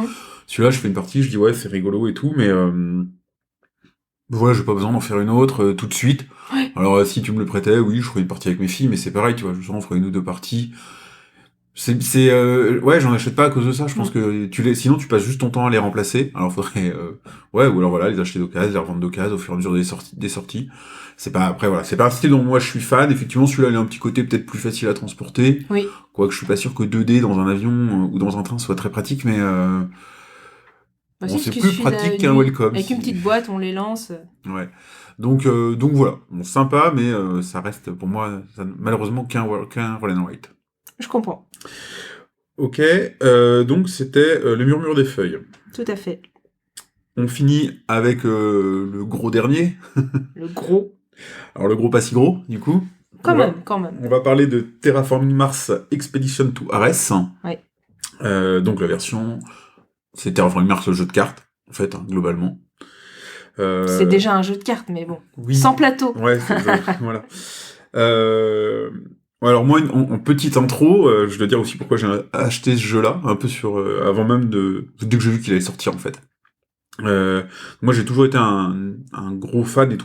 Celui-là, je fais une partie, je dis, ouais, c'est rigolo et tout, mais voilà, j'ai pas besoin d'en faire une autre tout de suite. Alors, si tu me le prêtais, oui, je ferais une partie avec mes filles, mais c'est pareil, tu vois, je on ferait 1 ou 2 parties. Ouais, j'en achète pas à cause de ça. Je pense que sinon tu passes juste ton temps à les remplacer. Alors faudrait, ou alors voilà, les acheter d'occasion, les revendre d'occasion au fur et à mesure des sorties. C'est pas un style dont moi je suis fan. Effectivement, celui-là, il a un petit côté peut-être plus facile à transporter. Oui. Quoique je suis pas sûr que 2D dans un avion ou dans un train soit très pratique, mais c'est plus pratique qu'un Welcome. Avec une petite boîte, on les lance. Ouais. Donc voilà, bon, sympa, mais ça reste pour moi malheureusement qu'un roll and write. Je comprends. Ok, donc c'était le murmure des feuilles. Tout à fait. On finit avec le gros dernier. Le gros. Alors le gros pas si gros, du coup. Quand même. On va parler de Terraforming Mars Expedition to Ares. Ouais. Donc la version, c'est Terraforming Mars, le jeu de cartes, en fait, hein, globalement. C'est déjà un jeu de cartes, mais bon. Oui. Sans plateau. Ouais, c'est voilà. Ouais, alors moi, en petite intro, je dois dire aussi pourquoi j'ai acheté ce jeu-là, un peu avant même dès que j'ai vu qu'il allait sortir en fait. Moi, j'ai toujours été un gros fan et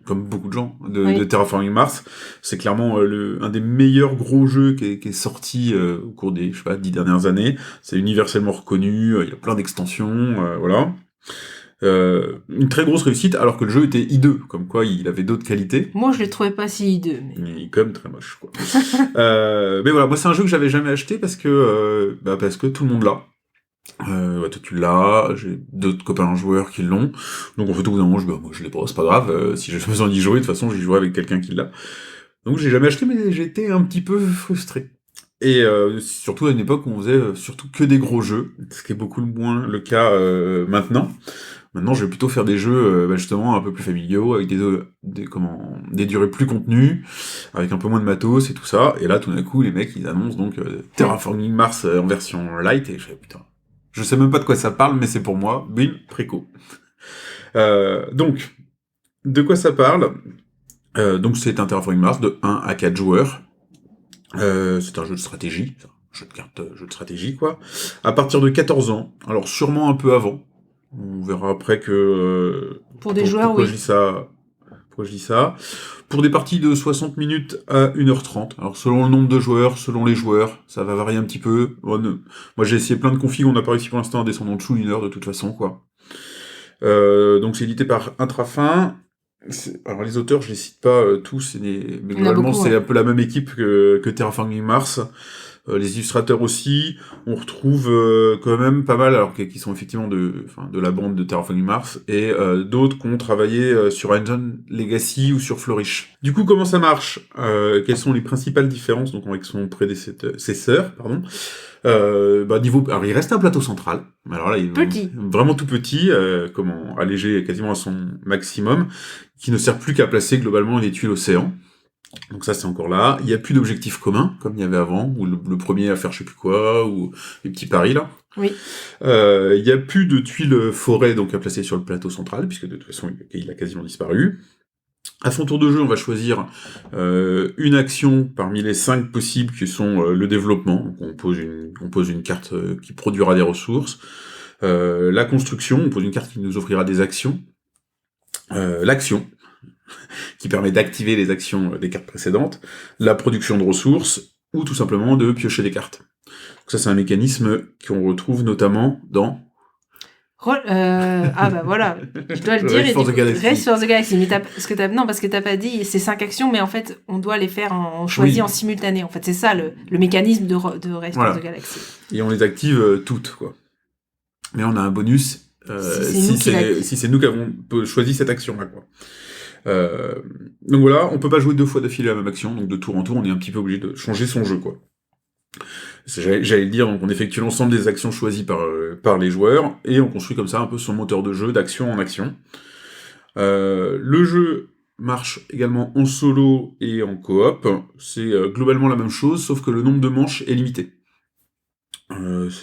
comme beaucoup de gens, de Terraforming Mars. C'est clairement un des meilleurs gros jeux qui est sorti au cours des, je sais pas, 10 dernières années. C'est universellement reconnu, il y a plein d'extensions, voilà. Une très grosse réussite, alors que le jeu était hideux, comme quoi il avait d'autres qualités. Moi, je le trouvais pas si hideux. Mais... Il est quand même très moche, quoi. Mais voilà, moi c'est un jeu que j'avais jamais acheté parce que tout le monde l'a. Toi tu l'as, j'ai d'autres copains joueurs qui l'ont, donc en fait au bout d'un moment moi je l'ai pas, c'est pas grave, si j'ai besoin d'y jouer, de toute façon j'y jouerai avec quelqu'un qui l'a. Donc j'ai jamais acheté, mais j'ai été un petit peu frustré. Et surtout à une époque où on faisait surtout que des gros jeux, ce qui est beaucoup moins le cas maintenant. Maintenant, je vais plutôt faire des jeux justement un peu plus familiaux, avec des durées plus contenues, avec un peu moins de matos et tout ça. Et là, tout d'un coup, les mecs, ils annoncent donc Terraforming Mars en version light, et je fais putain, je sais même pas de quoi ça parle, mais c'est pour moi, bim, préco. Donc, de quoi ça parle ? Donc c'est un Terraforming Mars de 1 à 4 joueurs. C'est un jeu de stratégie, jeu de cartes, jeu de stratégie quoi. À partir de 14 ans, alors sûrement un peu avant. On verra après que... Pour des joueurs, pourquoi oui. Pourquoi je dis ça ? Pour des parties de 60 minutes à 1h30. Alors selon le nombre de joueurs, selon les joueurs, ça va varier un petit peu. Moi j'ai essayé plein de configs, on n'a pas réussi pour l'instant à descendre en dessous d'une heure de toute façon quoi. Donc c'est édité par Intrafin. Alors les auteurs, je les cite pas tous, mais globalement c'est un peu la même équipe que Terraforming Mars. Les illustrateurs aussi, on retrouve quand même pas mal, alors qui sont effectivement de la bande de Terraforming Mars, et d'autres qui ont travaillé sur Engine Legacy ou sur Flourish. Du coup, comment ça marche ? Quelles sont les principales différences donc avec son prédécesseur, pardon. Alors il reste un plateau central. Alors là, il est vraiment tout petit, allégé quasiment à son maximum, qui ne sert plus qu'à placer globalement les tuiles océan. Donc ça c'est encore là. Il n'y a plus d'objectifs communs comme il y avait avant, ou le premier à faire je sais plus quoi, ou les petits paris là. Oui. Il n'y a plus de tuiles forêt donc à placer sur le plateau central, puisque de toute façon il a quasiment disparu. À son tour de jeu, on va choisir une action parmi les 5 possibles qui sont le développement. Donc on pose une carte qui produira des ressources. La construction, on pose une carte qui nous offrira des actions. L'action, qui permet d'activer les actions des cartes précédentes. La production de ressources, ou tout simplement de piocher des cartes. Donc ça, c'est un mécanisme qu'on retrouve notamment dans... Ah bah voilà, je dois le dire. Race for the Galaxy. Race for the Galaxy. Mais parce que t'as pas dit, c'est 5 actions, mais en fait, on doit les faire en choisi en simultané. En fait, c'est ça le mécanisme de Race for the Galaxy. Et on les active toutes, quoi. Mais on a un bonus si c'est nous qui avons choisi cette action-là, quoi. Donc voilà, on peut pas jouer 2 fois d'affilée la même action, donc de tour en tour, on est un petit peu obligé de changer son jeu, quoi. J'allais le dire, donc on effectue l'ensemble des actions choisies par les joueurs, et on construit comme ça un peu son moteur de jeu d'action en action. Le jeu marche également en solo et en coop, c'est globalement la même chose, sauf que le nombre de manches est limité.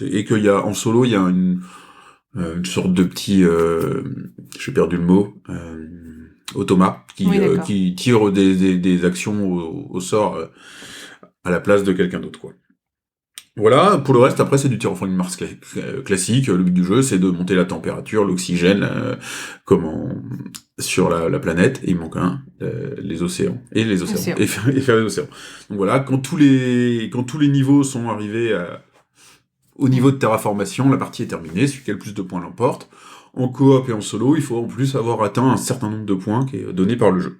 Et qu'il y a, en solo, il y a une sorte de petit... j'ai perdu le mot... automat, qui tire des actions au sort à la place de quelqu'un d'autre, quoi. Voilà, pour le reste, après, c'est du Terraforming Mars classique. Le but du jeu, c'est de monter la température, l'oxygène, sur la planète, et il manque les océans. Et les océans. Et faire les océans. Donc voilà, quand tous les niveaux sont arrivés au niveau de terraformation, la partie est terminée, celui qui a le plus de points l'emporte. En coop et en solo, il faut en plus avoir atteint un certain nombre de points qui est donné par le jeu.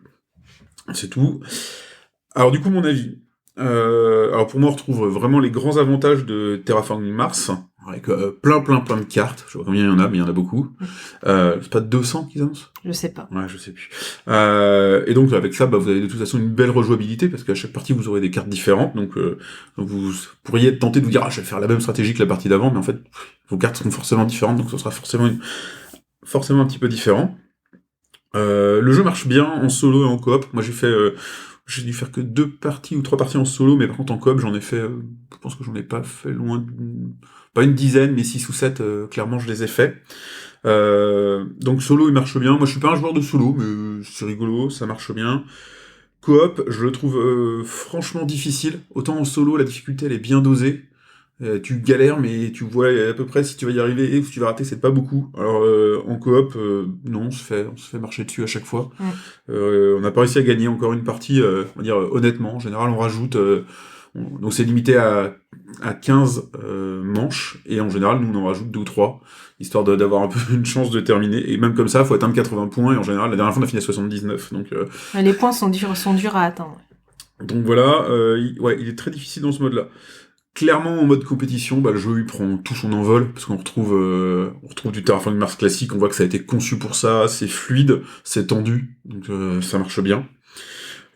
C'est tout. Alors du coup, mon avis. Alors pour moi, on retrouve vraiment les grands avantages de Terraforming Mars, avec plein de cartes. Je sais pas combien il y en a, mais il y en a beaucoup. C'est pas 200 qu'ils annoncent ? Je sais pas. Ouais, je sais plus. Et donc avec ça, vous avez de toute façon une belle rejouabilité, parce qu'à chaque partie, vous aurez des cartes différentes. Donc vous pourriez être tenté de vous dire, je vais faire la même stratégie que la partie d'avant, mais en fait, vos cartes seront forcément différentes, donc ce sera forcément un petit peu différent. Le jeu marche bien en solo et en coop. Moi j'ai dû faire que 2 parties ou 3 parties en solo, mais par contre en coop j'en ai fait, je pense que j'en ai pas fait pas une dizaine, mais 6 ou 7, clairement je les ai fait. Donc solo il marche bien. Moi je suis pas un joueur de solo, mais c'est rigolo, ça marche bien. Coop, je le trouve franchement difficile. Autant en solo, la difficulté, elle est bien dosée. Tu galères, mais tu vois à peu près si tu vas y arriver et si tu vas rater, c'est pas beaucoup. Alors en coop, non, on se fait marcher dessus à chaque fois. On n'a pas réussi à gagner encore une partie, on va dire honnêtement. En général, on rajoute, donc c'est limité à 15 manches, et en général, nous on en rajoute 2 ou 3, histoire d'avoir un peu une chance de terminer. Et même comme ça, faut atteindre 80 points, et en général, la dernière fois on a fini à 79. Donc, Les points sont durs à atteindre. donc voilà, il est très difficile dans ce mode-là. Clairement, en mode compétition, le jeu il prend tout son envol, parce qu'on retrouve du Terraforming Mars classique, on voit que ça a été conçu pour ça, c'est fluide, c'est tendu, donc ça marche bien.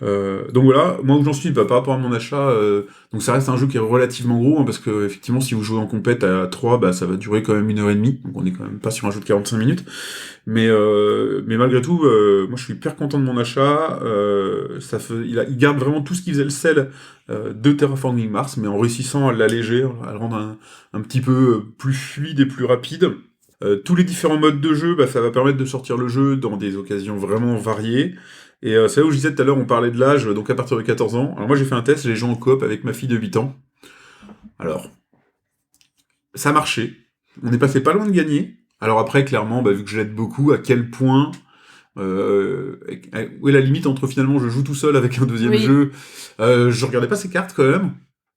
Donc voilà, moi où j'en suis par rapport à mon achat, donc ça reste un jeu qui est relativement gros, hein, parce que effectivement si vous jouez en compète à 3, ça va durer quand même 1h30, donc on est quand même pas sur un jeu de 45 minutes, mais malgré tout, moi je suis hyper content de mon achat, il garde vraiment tout ce qui faisait le sel de Terraforming Mars, mais en réussissant à l'alléger, à le rendre un petit peu plus fluide et plus rapide. Tous les différents modes de jeu, ça va permettre de sortir le jeu dans des occasions vraiment variées. Et c'est là où je disais tout à l'heure, on parlait de l'âge, donc à partir de 14 ans. Alors moi j'ai fait un test, j'ai joué en coop avec ma fille de 8 ans. Alors, ça marchait. On est passé pas loin de gagner. Alors après, clairement, vu que je l'aide beaucoup, à quel point... où est la limite entre finalement je joue tout seul avec un deuxième jeu. Je regardais pas ses cartes quand même.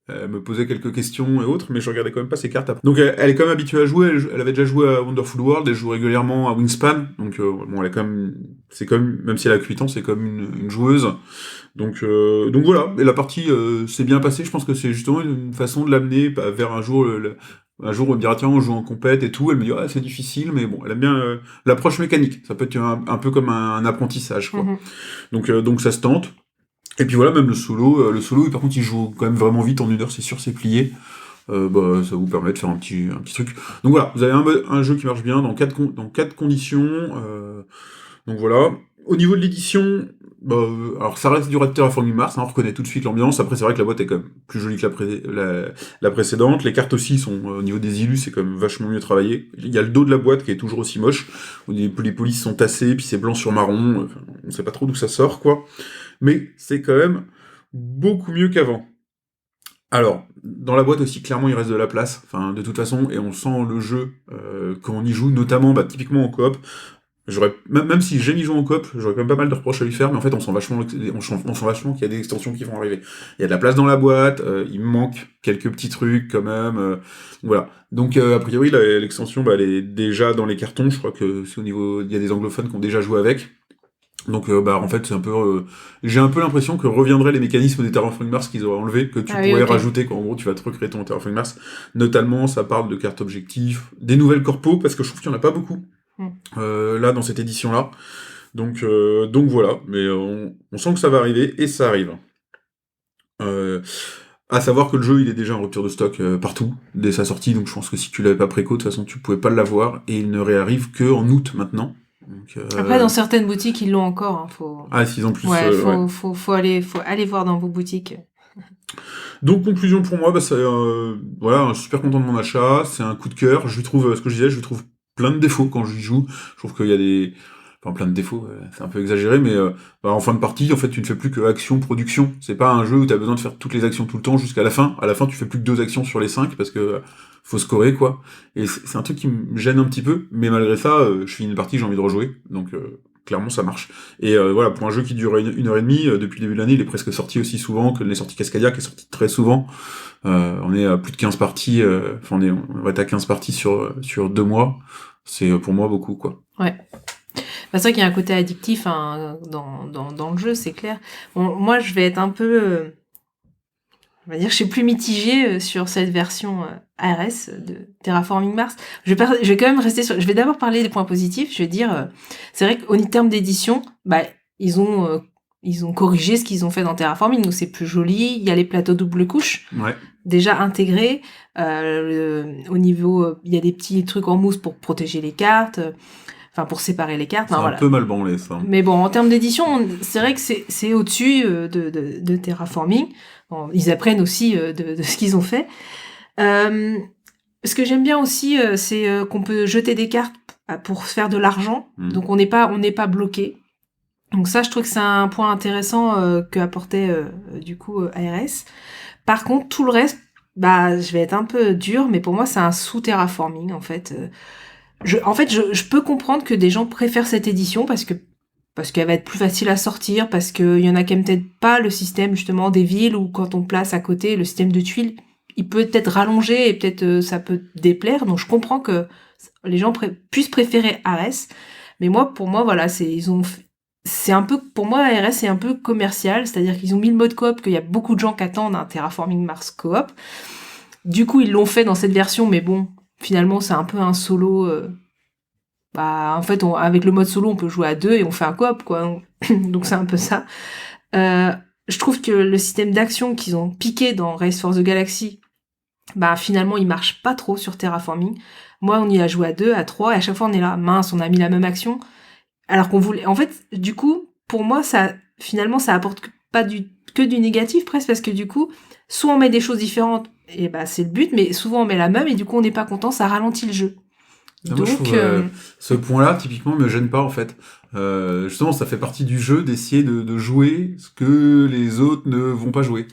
Elle me posait quelques questions et autres, mais je regardais quand même pas ses cartes après. Donc elle est quand même habituée à jouer, elle avait déjà joué à Wonderful World, elle joue régulièrement à Wingspan, donc bon, elle est quand même, c'est comme, même si elle a 8 ans, c'est comme une joueuse. Donc voilà, et la partie s'est bien passée, je pense que c'est justement une façon de l'amener vers un jour, un jour on me dira tiens on joue en compète et tout, elle me dit c'est difficile, mais bon, elle aime bien l'approche mécanique, ça peut être un peu comme un apprentissage, quoi. Donc ça se tente. Et puis voilà, même le solo, par contre, il joue quand même vraiment vite, en 1 heure, c'est sûr, c'est plié. Ça vous permet de faire un petit truc. Donc voilà, vous avez un jeu qui marche bien dans 4 conditions. Donc voilà. Au niveau de l'édition, alors ça reste du Red Terraforming Mars, on reconnaît tout de suite l'ambiance. Après, c'est vrai que la boîte est quand même plus jolie que la précédente. Les cartes aussi sont, au niveau des illus, c'est quand même vachement mieux travaillé. Il y a le dos de la boîte qui est toujours aussi moche, où les polices sont tassées, puis c'est blanc sur marron. Enfin, on sait pas trop d'où ça sort, quoi. Mais c'est quand même beaucoup mieux qu'avant. Alors, dans la boîte aussi, clairement, il reste de la place, enfin, de toute façon, et on sent le jeu quand on y joue, notamment, typiquement en coop. Même si j'aime y jouer en coop, j'aurais quand même pas mal de reproches à lui faire, mais en fait, on sent vachement qu'il y a des extensions qui vont arriver. Il y a de la place dans la boîte, il me manque quelques petits trucs quand même, voilà. Donc, a priori, l'extension, elle est déjà dans les cartons, je crois que c'est au niveau, il y a des anglophones qui ont déjà joué avec. Donc en fait c'est un peu j'ai un peu l'impression que reviendraient les mécanismes des Terraforming Mars qu'ils auraient enlevés, que tu pourrais rajouter, en gros tu vas te recréer ton Terraforming Mars. Notamment ça parle de cartes objectifs, des nouvelles corpos, parce que je trouve qu'il y en a pas beaucoup là dans cette édition là. Donc voilà, mais on sent que ça va arriver, et ça arrive. À savoir que le jeu il est déjà en rupture de stock partout dès sa sortie, donc je pense que si tu l'avais pas préco, de toute façon tu pouvais pas l'avoir, et il ne réarrive que en août maintenant. Donc, après, dans certaines boutiques, ils l'ont encore. Hein, faut... Ah, s'ils ont plus... faut aller voir dans vos boutiques. Donc, conclusion pour moi, c'est voilà, super content de mon achat. C'est un coup de cœur. Je lui trouve, ce que je disais, je lui trouve plein de défauts quand j'y joue. Je trouve qu'il y a des... Enfin, plein de défauts, c'est un peu exagéré, mais en fin de partie, en fait, tu ne fais plus que action-production. C'est pas un jeu où tu as besoin de faire toutes les actions tout le temps jusqu'à la fin. À la fin, tu fais plus que 2 actions sur les 5, parce que faut scorer, quoi. Et c'est un truc qui me gêne un petit peu, mais malgré ça, je finis une partie, j'ai envie de rejouer. Donc, clairement, ça marche. Et voilà, pour un jeu qui dure 1h30, depuis le début de l'année, il est presque sorti aussi souvent que les sorties Cascadia, qui est sorti très souvent. On est à plus de 15 parties, on va être à 15 parties sur 2 mois. C'est pour moi beaucoup, quoi. Ouais. C'est vrai qu'il y a un côté addictif dans le jeu, c'est clair. Bon, moi, je vais être un peu... on va dire, je suis plus mitigée sur cette version ARS de Terraforming Mars. Je vais quand même rester sur... Je vais d'abord parler des points positifs. Je vais dire... c'est vrai qu'au terme d'édition, ils ont corrigé ce qu'ils ont fait dans Terraforming. Donc, c'est plus joli. Il y a les plateaux double couche. Ouais. Déjà intégrés. Au niveau... il y a des petits trucs en mousse pour protéger les cartes. Enfin, pour séparer les cartes. C'est un peu mal branlé, ça. Mais bon, en termes d'édition, c'est vrai que c'est au-dessus de Terraforming. Bon, ils apprennent aussi de ce qu'ils ont fait. Ce que j'aime bien aussi, c'est qu'on peut jeter des cartes pour faire de l'argent. Donc on n'est pas bloqué. Donc ça, je trouve que c'est un point intéressant que apportait du coup ARS. Par contre, tout le reste, bah, je vais être un peu dure, mais pour moi, c'est un sous-terraforming en fait. Je peux comprendre que des gens préfèrent cette édition parce qu'elle va être plus facile à sortir, parce qu'il y en a qui aiment peut-être pas le système justement des villes, ou quand on place à côté le système de tuiles, il peut être rallongé et peut-être ça peut déplaire. Donc je comprends que les gens puissent préférer Ares, mais pour moi, voilà, c'est un peu, pour moi, ARS c'est un peu commercial, c'est-à-dire qu'ils ont mis le mode coop, qu'il y a beaucoup de gens qui attendent un Terraforming Mars coop. Du coup, ils l'ont fait dans cette version, mais bon, finalement, c'est un peu un solo. En fait, avec le mode solo, on peut jouer à 2 et on fait un coop, quoi. Donc c'est un peu ça. Je trouve que le système d'action qu'ils ont piqué dans Race for the Galaxy, finalement, il marche pas trop sur Terraforming. Moi, on y a joué à 2, à 3, et à chaque fois, on est là, mince, on a mis la même action. Alors qu'on voulait... En fait, du coup, pour moi, finalement, ça apporte que du négatif, presque, parce que du coup, soit on met des choses différentes, et c'est le but, mais souvent on met la même, et du coup, on n'est pas content, ça ralentit le jeu. Donc, moi, je trouve, ce point-là, typiquement, me gêne pas, en fait. Justement, ça fait partie du jeu d'essayer de jouer ce que les autres ne vont pas jouer.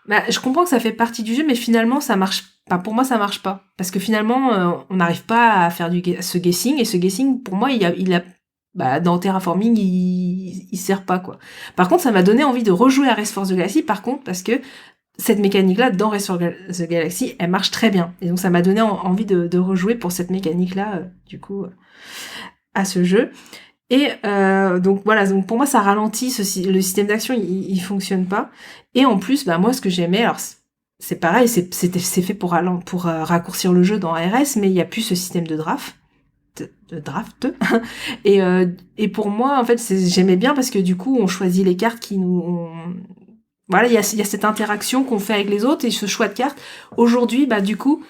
Je comprends que ça fait partie du jeu, mais finalement, ça marche. Pour moi, ça marche pas. Parce que finalement, on n'arrive pas à faire ce guessing, et ce guessing, pour moi, il a dans Terraforming, il sert pas, quoi. Par contre, ça m'a donné envie de rejouer à Race for the Galaxy, par contre, parce que cette mécanique-là, dans Race for the Galaxy, elle marche très bien. Et donc, ça m'a donné envie de rejouer pour cette mécanique-là, du coup, à ce jeu. Et donc, voilà, donc pour moi, ça ralentit le système d'action, il fonctionne pas. Et en plus, moi, ce que j'aimais, alors, c'est pareil, c'est fait pour raccourcir le jeu dans ARS, mais il y a plus ce système de draft. Et pour moi, en fait, j'aimais bien parce que du coup, on choisit les cartes qui nous... Voilà, il y a cette interaction qu'on fait avec les autres et ce choix de cartes. Aujourd'hui, du coup...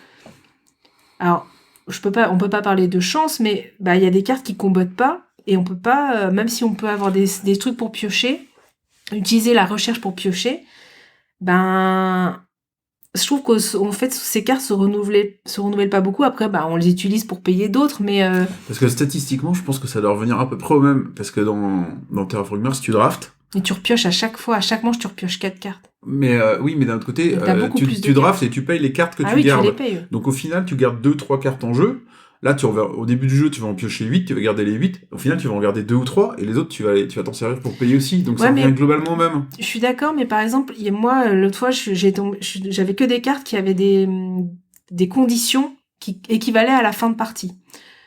Alors, on peut pas parler de chance, mais il y a des cartes qui combattent pas et on peut pas, même si on peut avoir des trucs pour piocher, utiliser la recherche pour piocher, je trouve qu'en fait, ces cartes se renouvellent pas beaucoup. Après, on les utilise pour payer d'autres, mais... Parce que statistiquement, je pense que ça doit revenir à peu près au même. Parce que dans Terraforming Mars, tu draftes. Et tu repioches à chaque manche, tu repioches 4 cartes. Mais oui, mais d'un autre côté, tu draftes et tu payes les cartes que tu gardes. Tu les payes. Donc au final, tu gardes 2-3 cartes en jeu. Là, au début du jeu, tu vas en piocher 8, tu vas garder les 8. Au final, tu vas en garder 2 ou 3, et les autres, tu vas t'en servir pour payer aussi. Donc ça revient globalement au même. Je suis d'accord, mais par exemple, moi, l'autre fois, j'avais que des cartes qui avaient des conditions qui équivalaient à la fin de partie.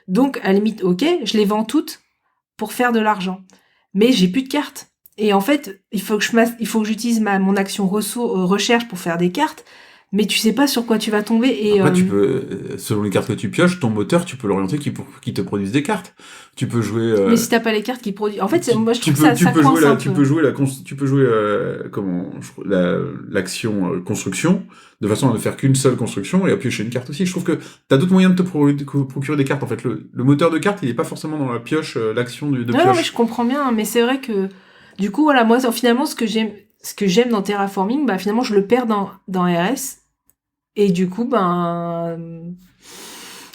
Donc, à la limite, ok, je les vends toutes pour faire de l'argent. Mais j'ai plus de cartes. Et en fait, il faut que j'utilise mon action recherche pour faire des cartes. Mais tu sais pas sur quoi tu vas tomber. Et après, tu peux, selon les cartes que tu pioches, ton moteur, tu peux l'orienter qui te produise des cartes. Tu peux jouer. Mais si t'as pas les cartes qui produisent, en fait, moi je trouve que ça coince un peu. Tu peux jouer l'action construction de façon à ne faire qu'une seule construction et à piocher une carte aussi. Je trouve que t'as d'autres moyens de te procurer des cartes. En fait, le moteur de cartes, il est pas forcément dans la pioche, l'action de pioche. Non, mais je comprends bien. Mais c'est vrai que du coup, voilà, moi finalement, ce que j'aime dans Terraforming, finalement, je le perds dans RS. Et du coup,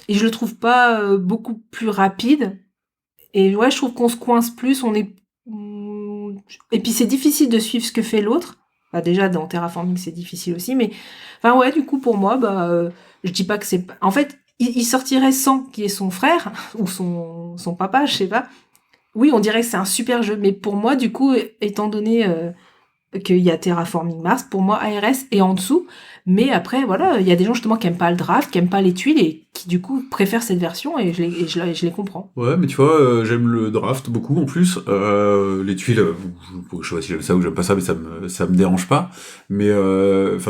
et je le trouve pas beaucoup plus rapide. Et ouais, je trouve qu'on se coince plus, et puis c'est difficile de suivre ce que fait l'autre. Déjà, dans Terraforming, c'est difficile aussi, mais ouais, du coup, pour moi, je dis pas que c'est... En fait, il sortirait sans qu'il y ait son frère, ou son papa, je sais pas. Oui, on dirait que c'est un super jeu, mais pour moi, du coup, étant donné qu'il y a Terraforming Mars, pour moi, ARS est en dessous. Mais après, voilà, il y a des gens justement qui aiment pas le draft, qui aiment pas les tuiles et qui du coup préfèrent cette version et je les comprends. Ouais, mais tu vois, j'aime le draft beaucoup en plus. Les tuiles, je sais pas si j'aime ça ou j'aime pas ça, mais ça me dérange pas. Mais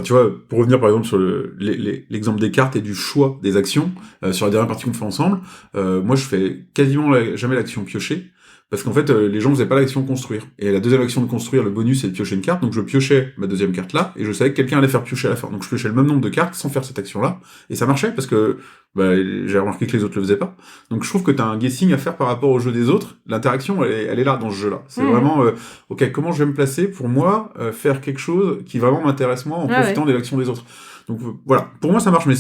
tu vois, pour revenir par exemple sur l'exemple des cartes et du choix des actions, sur la dernière partie qu'on fait ensemble, moi je fais quasiment jamais l'action piocher. Parce qu'en fait, les gens faisaient pas l'action construire. Et la deuxième action de construire, le bonus, c'est de piocher une carte. Donc je piochais ma deuxième carte là, et je savais que quelqu'un allait faire piocher à la fin. Donc je piochais le même nombre de cartes sans faire cette action-là. Et ça marchait, parce que j'ai remarqué que les autres le faisaient pas. Donc je trouve que t'as un guessing à faire par rapport au jeu des autres. L'interaction, elle est là dans ce jeu-là. C'est vraiment, ok, comment je vais me placer pour moi, faire quelque chose qui vraiment m'intéresse moi, en profitant de l'action des autres. Donc voilà, pour moi ça marche, mais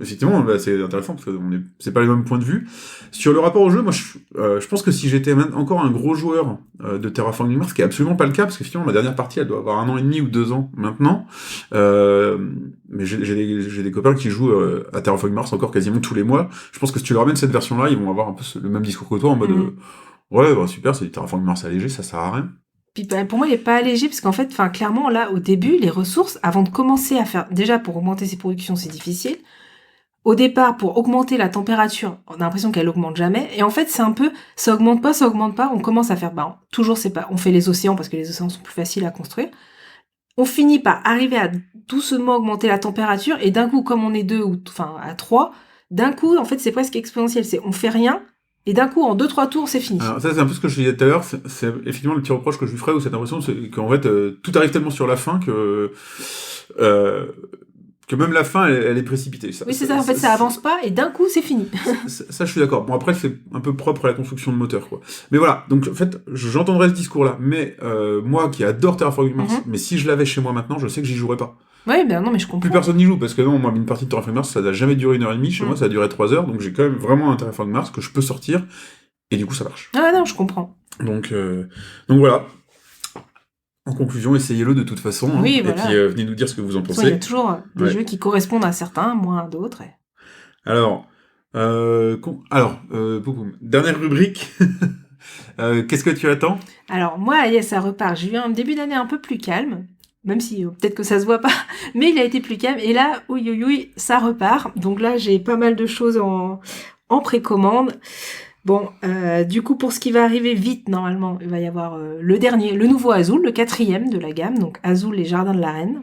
effectivement, bah, c'est intéressant parce que c'est pas les mêmes points de vue. Sur le rapport au jeu, moi, je pense que si j'étais encore un gros joueur de Terraforming Mars, ce qui est absolument pas le cas, parce que finalement, ma dernière partie, elle doit avoir 1 an et demi ou 2 ans maintenant. Mais j'ai des copains qui jouent à Terraforming Mars encore quasiment tous les mois. Je pense que si tu leur amènes cette version-là, ils vont avoir un peu le même discours que toi, en mode ouais, bah, super, c'est du Terraforming Mars allégé, ça sert à rien. Puis bah, pour moi, il est pas allégé parce qu'en fait, enfin clairement là, au début, les ressources, avant de commencer à faire, déjà pour augmenter ses productions, c'est difficile. Au départ, pour augmenter la température, on a l'impression qu'elle augmente jamais. Et en fait, c'est un peu, ça augmente pas. On commence à faire, toujours c'est pas, on fait les océans parce que les océans sont plus faciles à construire. On finit par arriver à doucement augmenter la température et d'un coup, comme on est 2 ou enfin à 3, d'un coup, en fait, c'est presque exponentiel. C'est on fait rien. Et d'un coup, en 2-3 tours, c'est fini. Alors ça, c'est un peu ce que je disais tout à l'heure, c'est effectivement le petit reproche que je lui ferais, ou cette impression, c'est qu'en fait, tout arrive tellement sur la fin que même la fin, elle est précipitée. Oui, c'est ça, en fait, ça avance pas, et d'un coup, c'est fini. Ça, je suis d'accord. Bon, après, c'est un peu propre à la construction de moteur, quoi. Mais voilà, donc en fait, j'entendrais ce discours-là, mais moi qui adore Terraforming Mars, mais si je l'avais chez moi maintenant, je sais que j'y jouerais pas. Oui, ben non, mais je comprends. Plus personne n'y joue, parce que non, moi, une partie de Terraforming Mars, ça n'a jamais duré 1h30, chez moi, ça a duré 3 heures, donc j'ai quand même vraiment un Terraforming Mars que je peux sortir, et du coup, ça marche. Ah non, je comprends. Donc voilà. En conclusion, essayez-le de toute façon, hein, oui, voilà. Et puis venez nous dire ce que vous en pensez. Il y a toujours des jeux qui correspondent à certains, moins à d'autres. Alors, Poupoum, dernière rubrique. Qu'est-ce que tu attends? Alors, moi, ça repart. J'ai eu un début d'année un peu plus calme. Même si peut-être que ça se voit pas, mais il a été plus calme. Et là, oui, ça repart. Donc là, j'ai pas mal de choses en précommande. Bon, du coup, pour ce qui va arriver vite, normalement, il va y avoir le nouveau Azul, le 4e de la gamme. Donc Azul, les Jardins de la Reine.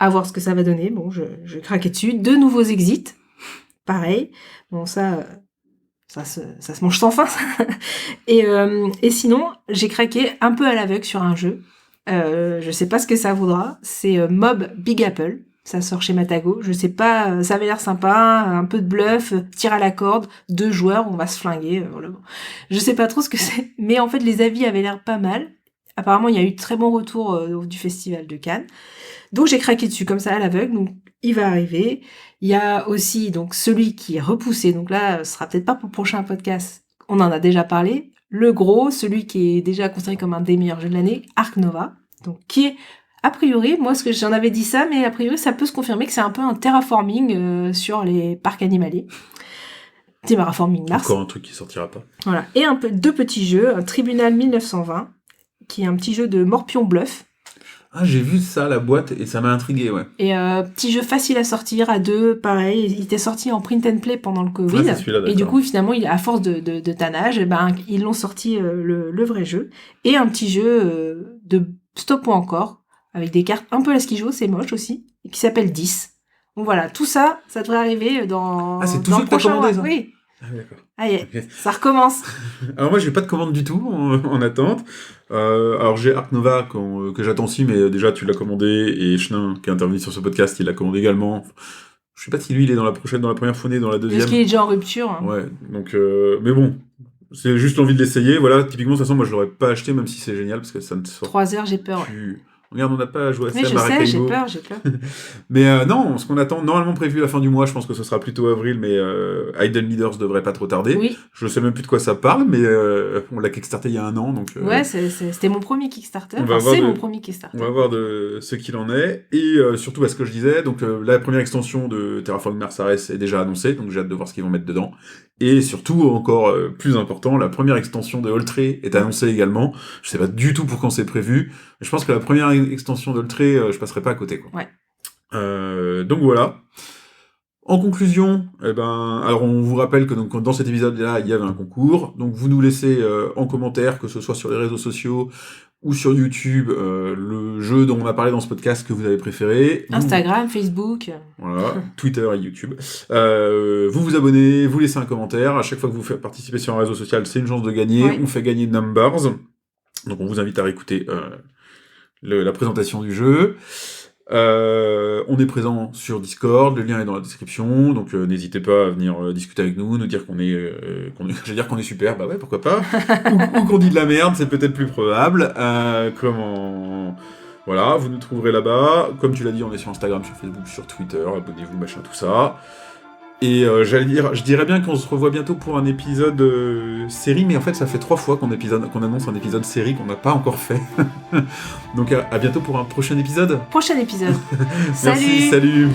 À voir ce que ça va donner. Bon, je craquais dessus. 2 nouveaux exits. Pareil. Bon, ça se mange sans fin. Et sinon, j'ai craqué un peu à l'aveugle sur un jeu. Je sais pas ce que ça vaudra. C'est Mob Big Apple. Ça sort chez Matago. Je sais pas, ça avait l'air sympa. Un peu de bluff, tir à la corde, 2 joueurs, on va se flinguer. Voilà. Je sais pas trop ce que c'est. Mais en fait, les avis avaient l'air pas mal. Apparemment, il y a eu de très bons retours du festival de Cannes. Donc, j'ai craqué dessus comme ça à l'aveugle. Donc, il va arriver. Il y a aussi donc celui qui est repoussé. Donc là, ce sera peut-être pas pour le prochain podcast. On en a déjà parlé. Le gros, celui qui est déjà considéré comme un des meilleurs jeux de l'année, Ark Nova. Donc, qui est, a priori, moi, j'en avais dit ça, mais a priori, ça peut se confirmer que c'est un peu un terraforming sur les parcs animaliers. Terraforming Mars. Encore un truc qui sortira pas. Voilà. Et 2 petits jeux. Un Tribunal 1920, qui est un petit jeu de morpion bluff. Ah, j'ai vu ça, la boîte, et ça m'a intrigué, ouais. Et petit jeu facile à sortir à 2, pareil. Il était sorti en print and play pendant le Covid. Ouais, c'est celui-là, d'accord. Et du coup, finalement, à force de tannage, ils l'ont sorti le vrai jeu. Et un petit jeu de stop ou encore, avec des cartes un peu à la skijo, c'est moche aussi, et qui s'appelle 10. Donc voilà, tout ça, ça devrait arriver dans, c'est tout dans ça le que t'as prochain commandé, mois. ça Oui. Ah, d'accord. Ah, yeah. Okay. Ça recommence. Alors moi, j'ai pas de commande du tout en attente. Alors j'ai Ark Nova que j'attends aussi, mais déjà tu l'as commandé, et Chenin, qui est intervenu sur ce podcast, il l'a commandé également. Je sais pas si lui il est dans la première fournée, dans la deuxième. Parce qu'il est déjà en rupture. Hein. Ouais, donc mais bon, c'est juste l'envie de l'essayer. Voilà, typiquement de toute façon, moi je l'aurais pas acheté, même si c'est génial, parce que ça ne sort 3 heures, j'ai peur. plus... Regarde, on n'a pas joué à ça. Oui, je sais, j'ai peur. Mais non, ce qu'on attend, normalement prévu à la fin du mois, je pense que ce sera plutôt avril, mais Hidden Leaders devrait pas trop tarder. Oui. Je sais même plus de quoi ça parle, mais on l'a kickstarté il y a 1 an, donc... Ouais, c'était mon premier Kickstarter. Mon premier Kickstarter. On va voir de ce qu'il en est, et surtout à ce que je disais, donc la première extension de Terraforming Mars est déjà annoncée, donc j'ai hâte de voir ce qu'ils vont mettre dedans. Et surtout, encore plus important, la première extension de Holtré est annoncée également. Je sais pas du tout pour quand c'est prévu, mais je pense que la première extension d'Holtré, je passerai pas à côté, quoi. Ouais. Donc voilà. En conclusion, alors on vous rappelle que donc, dans cet épisode-là, il y avait un concours. Donc vous nous laissez en commentaire, que ce soit sur les réseaux sociaux ou sur YouTube, le jeu dont on a parlé dans ce podcast que vous avez préféré. Instagram, Facebook. Voilà, Twitter et YouTube. Vous vous abonnez, vous laissez un commentaire. À chaque fois que vous faites participer sur un réseau social, c'est une chance de gagner. Ouais. On fait gagner Numbers. Donc on vous invite à réécouter la présentation du jeu. On est présent sur Discord, le lien est dans la description, donc n'hésitez pas à venir discuter avec nous dire qu'on est, je veux dire qu'on est super, bah ouais, pourquoi pas, ou qu'on dit de la merde, c'est peut-être plus probable. Voilà, vous nous trouverez là-bas. Comme tu l'as dit, on est sur Instagram, sur Facebook, sur Twitter. Abonnez-vous, machin, tout ça. Et je dirais bien qu'on se revoit bientôt pour un épisode série, mais en fait, ça fait 3 fois qu'on annonce un épisode série qu'on n'a pas encore fait. Donc à bientôt pour un prochain épisode. Prochain épisode. Merci, salut.